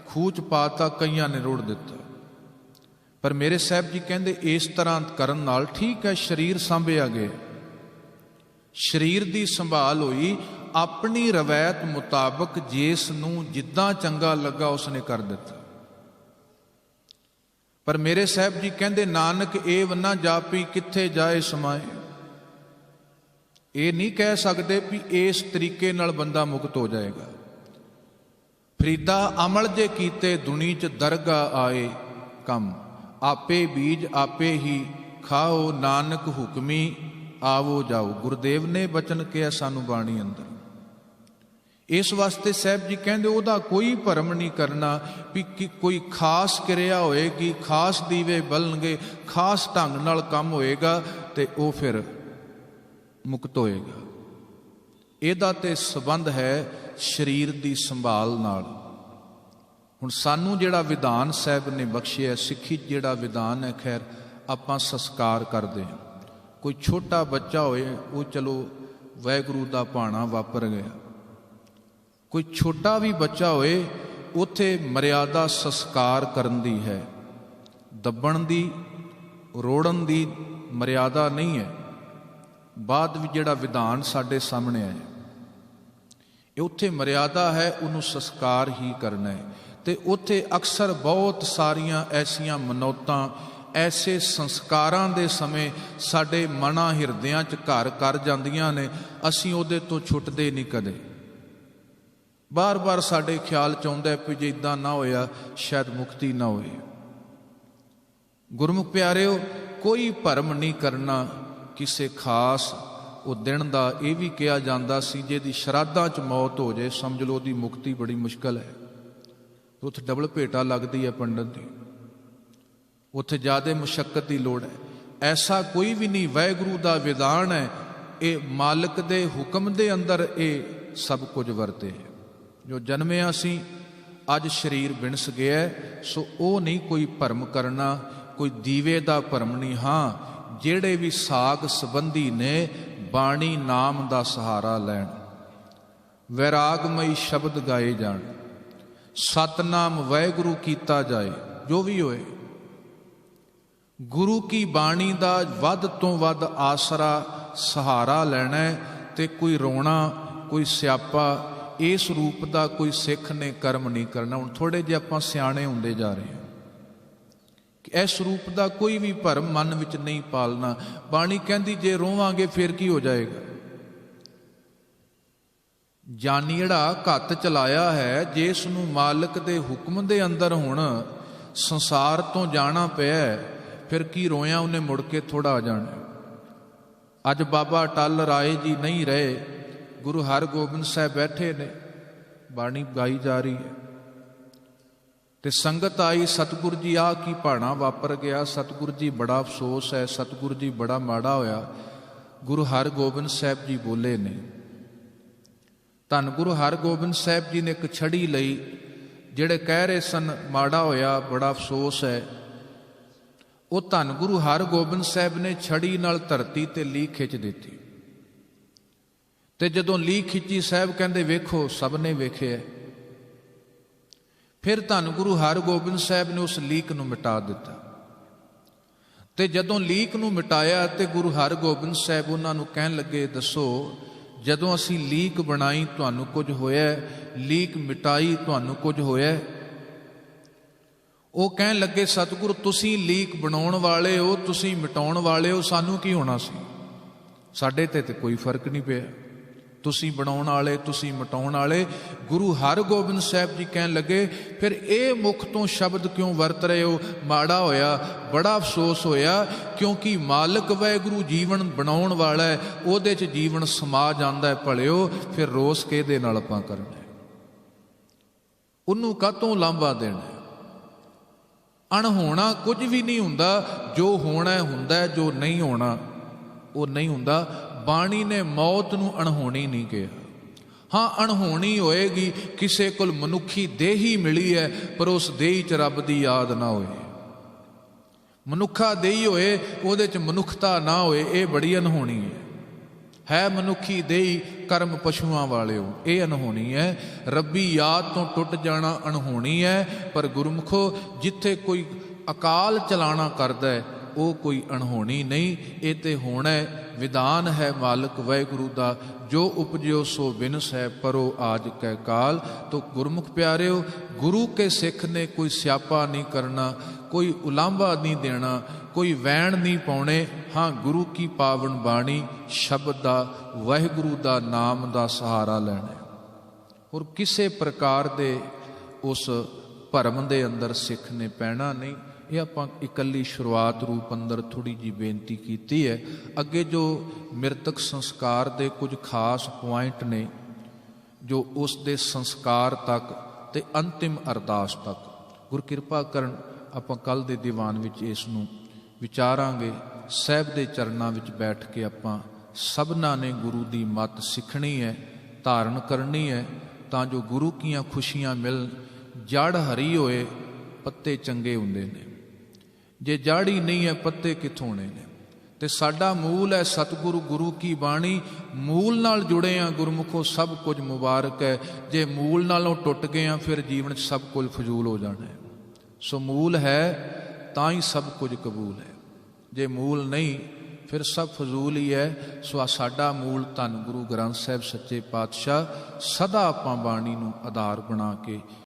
ਖੂਹ 'ਚ ਪਾਤਾ, ਕਈਆਂ ਨੇ ਰੋੜ ਦਿੱਤਾ। ਪਰ ਮੇਰੇ ਸਾਹਿਬ ਜੀ ਕਹਿੰਦੇ ਇਸ ਤਰ੍ਹਾਂ ਕਰਨ ਨਾਲ ਠੀਕ ਹੈ, ਸਰੀਰ ਸਾਂਭਿਆ ਗਿਆ, ਸਰੀਰ ਦੀ ਸੰਭਾਲ ਹੋਈ। ਆਪਣੀ ਰਵਾਇਤ ਮੁਤਾਬਕ ਜਿਸ ਨੂੰ ਜਿੱਦਾਂ ਚੰਗਾ ਲੱਗਾ ਉਸਨੇ ਕਰ ਦਿੱਤਾ। ਪਰ ਮੇਰੇ ਸਾਹਿਬ ਜੀ ਕਹਿੰਦੇ, ਨਾਨਕ ਏਵ ਨਾ ਜਾਪੀ, ਕਿੱਥੇ ਜਾਏ ਸਮਾਏ। ਇਹ ਨਹੀਂ ਕਹਿ ਸਕਦੇ ਵੀ ਇਸ ਤਰੀਕੇ ਨਾਲ ਬੰਦਾ ਮੁਕਤ ਹੋ ਜਾਏਗਾ। ਫਰੀਦਾ ਅਮਲ ਜੇ ਕੀਤੇ, ਦੁਨੀ 'ਚ ਦਰਗਾਹ ਆਏ ਕੰਮ। ਆਪੇ ਬੀਜ ਆਪੇ ਹੀ ਖਾਓ, ਨਾਨਕ ਹੁਕਮੀ ਆਵੋ ਜਾਓ। ਗੁਰਦੇਵ ਨੇ ਬਚਨ ਕਿਹਾ ਸਾਨੂੰ ਬਾਣੀ ਅੰਦਰ। ਇਸ ਵਾਸਤੇ ਸਾਹਿਬ ਜੀ ਕਹਿੰਦੇ ਉਹਦਾ ਕੋਈ ਭਰਮ ਨਹੀਂ ਕਰਨਾ ਵੀ ਕੋਈ ਖਾਸ ਕਿਰਿਆ ਹੋਏਗੀ, ਖਾਸ ਦੀਵੇ ਬਲਣਗੇ, ਖਾਸ ਢੰਗ ਨਾਲ ਕੰਮ ਹੋਏਗਾ ਤੇ ਉਹ ਫਿਰ ਮੁਕਤ ਹੋਏਗਾ। ਇਹਦਾ ਤੇ ਸੰਬੰਧ ਹੈ ਸਰੀਰ ਦੀ ਸੰਭਾਲ ਨਾਲ। ਹੁਣ ਸਾਨੂੰ ਜਿਹੜਾ ਵਿਧਾਨ ਸਾਹਿਬ ਨੇ ਬਖਸ਼ਿਆ, ਸਿੱਖੀ ਜਿਹੜਾ ਵਿਧਾਨ ਹੈ, ਖੈਰ ਆਪਾਂ ਸੰਸਕਾਰ ਕਰਦੇ ਹਾਂ। ਕੋਈ ਛੋਟਾ ਬੱਚਾ ਹੋਏ, ਉਹ ਚਲੋ ਵਾਹਿਗੁਰੂ ਦਾ ਭਾਣਾ ਵਾਪਰ ਗਿਆ। ਕੋਈ ਛੋਟਾ ਵੀ ਬੱਚਾ ਹੋਏ, ਉੱਥੇ ਮਰਿਆਦਾ ਸੰਸਕਾਰ ਕਰਨ ਦੀ ਹੈ, ਦੱਬਣ ਦੀ, ਰੋੜਨ ਦੀ ਮਰਿਆਦਾ ਨਹੀਂ ਹੈ। ਬਾਅਦ ਵਿੱਚ ਜਿਹੜਾ ਵਿਧਾਨ ਸਾਡੇ ਸਾਹਮਣੇ ਆਇਆ, ਇਹ ਉੱਥੇ ਮਰਿਆਦਾ ਹੈ, ਉਹਨੂੰ ਸੰਸਕਾਰ ਹੀ ਕਰਨਾ ਹੈ। ਤੇ ਉੱਥੇ ਅਕਸਰ ਬਹੁਤ ਸਾਰੀਆਂ ਐਸੀਆਂ ਮਨੌਤਾਂ, ਐਸੇ ਸੰਸਕਾਰਾਂ ਦੇ ਸਮੇਂ ਸਾਡੇ ਮਨਾਂ ਹਿਰਦਿਆਂ 'ਚ ਘਰ ਕਰ ਜਾਂਦੀਆਂ ਨੇ। ਅਸੀਂ ਉਹਦੇ ਤੋਂ ਛੁੱਟਦੇ ਨਹੀਂ ਕਦੇ। ਬਾਰ-ਬਾਰ ਸਾਡੇ ਖਿਆਲ 'ਚ ਆਉਂਦਾ ਵੀ ਜੇ ਇੱਦਾਂ ਨਾ ਹੋਇਆ ਸ਼ਾਇਦ ਮੁਕਤੀ ਨਾ ਹੋਏ। ਗੁਰਮੁਖ ਪਿਆਰਿਓ, ਕੋਈ ਭਰਮ ਨਹੀਂ ਕਰਨਾ ਕਿਸੇ ਖਾਸ ਉਹ ਦਿਨ ਦਾ। ਇਹ ਵੀ ਕਿਹਾ ਜਾਂਦਾ ਸੀ ਜਿਹਦੀ ਸ਼ਰਾਧਾਂ 'ਚ ਮੌਤ ਹੋ ਜਾਏ, ਸਮਝ ਲਓ ਉਹਦੀ ਮੁਕਤੀ ਬੜੀ ਮੁਸ਼ਕਲ ਹੈ। ਉੱਥੇ ਡਬਲ ਭੇਟਾ ਲੱਗਦੀ ਹੈ ਪੰਡਤ ਦੀ, ਉੱਥੇ ਜ਼ਿਆਦਾ ਮੁਸ਼ੱਕਤ ਦੀ ਲੋੜ ਹੈ। ਐਸਾ ਕੋਈ ਵੀ ਨਹੀਂ। ਵਾਹਿਗੁਰੂ ਦਾ ਵਿਧਾਨ ਹੈ, ये मालिक दे हुक्म दे अंदर ये सब कुछ वरते। जो जन्मे असी अज शरीर बिनस गया, सो वो नहीं कोई भरम करना, कोई दीवे दा भरम नहीं। हाँ, जेड़े भी साग संबंधी ने बाणी नाम दा सहारा लैन, वैरागमई शब्द गाए जान, सतनाम वाहिगुरू कीता जाए। जो भी होए गुरु की बाणी दा वध तो वध आसरा सहारा लैना है। ते कोई रोना, कोई स्यापा, इस रूप का कोई सिख ने कर्म नहीं करना। हुण थोड़े जे आपां सियाणे हुंदे जा रहे हैं कि इस रूप का कोई भी भरम मन विच नहीं पालना। बाणी कहती जे रोवांगे फिर की हो जाएगा। जानीड़ा घत चलाया है, जिस नूं मालिक दे हुक्म दे अंदर हुण संसार तो जाना पिया, फिर की रोया उन्हें मुड़ के थोड़ा आ जाना। अज बाबा अटल राय जी नहीं रहे, गुरु हरगोबिंद साहब बैठे ने, बाणी गाई जा रही है, ते संगत आई, सतगुरु जी आ की भाना वापर गया, सतगुरु जी बड़ा अफसोस है, सतगुरु जी बड़ा माड़ा होया। गुरु हरगोबिंद साहब जी बोले ने, धन गुरु हरगोबिंद साहब जी ने एक छड़ी लई, जेड़े कह रहे सन माड़ा होया, बड़ा अफसोस है, वो धन गुरु हरगोबिंद साहब ने छड़ी नाल धरती ते ली खिंच दिती। ते जदों ली खिंची, साहब कहंदे वेखो, सब ने वेखिया। फिर धन गुरु हरगोबिंद साहब ने उस लीक नूं मिटा दिता। ते जदों लीक नूं मिटाया ते गुरु हरगोबिंद साहब उन्हां नूं कहण लगे, दसो जदों असीं लीक बनाई तुहानूं कुछ होया, लीक मिटाई तुहानूं कुछ होया? वो कहण लगे, सतगुरु तुसीं लीक बनाउण वाले हो, तुसीं मिटाउण वाले हो, सानूं की होना सी? साडे ते कोई फर्क नहीं पिया। तुसीं बनाउण वाले, तुसीं मिटाउण वाले। गुरु हरगोबिंद साहब जी कहण लगे, फिर ये मुख तो शब्द क्यों वरत रहे हो? माड़ा होया, बड़ा अफसोस होया, क्योंकि मालिक वाहिगुरू जीवन बनाउण वाला है, उहदे च जीवन समा जांदा है। भलिओ फिर रोस किहदे नाल आपां करना? उहनूं काहतों लांभा देना? अणहोना कुछ भी नहीं हुंदा, जो होना हुंदा है, जो नहीं होना वो नहीं हुंदा। बाणी ने मौत नूं अणहोनी नहीं कहा। हाँ, अणहोनी होएगी, किसी कोल मनुखी देह ही मिली है, पर उस देह च रब दी याद ना होए। मनुखा देही होए, उहदे च मनुखता ना होए, ये बड़ी अणहोनी है मनुखी देही, कर्म पशुआं वाले हो, ये अणहोनी है। रब्बी याद तो टुट जाना अणहोनी है। पर गुरमुखो, जिथे कोई अकाल चलाना करदा है, वो कोई अणहोनी नहीं, ये ते होना है। विधान है मालिक वाहिगुरू दा, जो उपजो सो बिनस है, परो आज कै काल। तो गुरमुख प्यारिओ, गुरु के सिख ने कोई स्यापा नहीं करना, कोई उलांभा नहीं देना, कोई वैण नहीं पाने। हाँ, गुरु की पावन बाणी शब्द दा, वाहिगुरू दा नाम दा सहारा लेना। और किसी प्रकार दे उस भरम दे अंदर सिख ने पैना नहीं। ये आपां इकल्ली शुरुआत रूप अंदर थोड़ी जी बेनती कीती है। अगे जो मृतक संस्कार दे कुछ खास पॉइंट ने, जो उस दे संस्कार तक ते अंतिम अरदास तक गुर किरपा करन आपां कल दे दीवान विच इस नूं विचारांगे। साहिब दे चरनां विच बैठ के आपां सबना ने गुरु दी मत सिखनी है, धारण करनी है, तां जो गुरु कीआं खुशियां मिलन। जड़ हरी होए पत्ते चंगे हुंदे ने, जे जड़ ही नहीं है पत्ते कित्थों होने ने। ते साडा मूल है सतगुरु गुरु की बाणी, मूल नाल जुड़े हैं गुरमुखो, सब कुछ मुबारक है। जे मूल नालों टुट गए हैं, फिर जीवन सब कुछ फजूल हो जाना है। सो मूल है तां ही सब कुछ कबूल है, जे मूल नहीं फिर सब फजूल ही है। सो साडा मूल धन गुरु ग्रंथ साहिब सच्चे पातशाह, सदा आपां बाणी नूं आधार बना के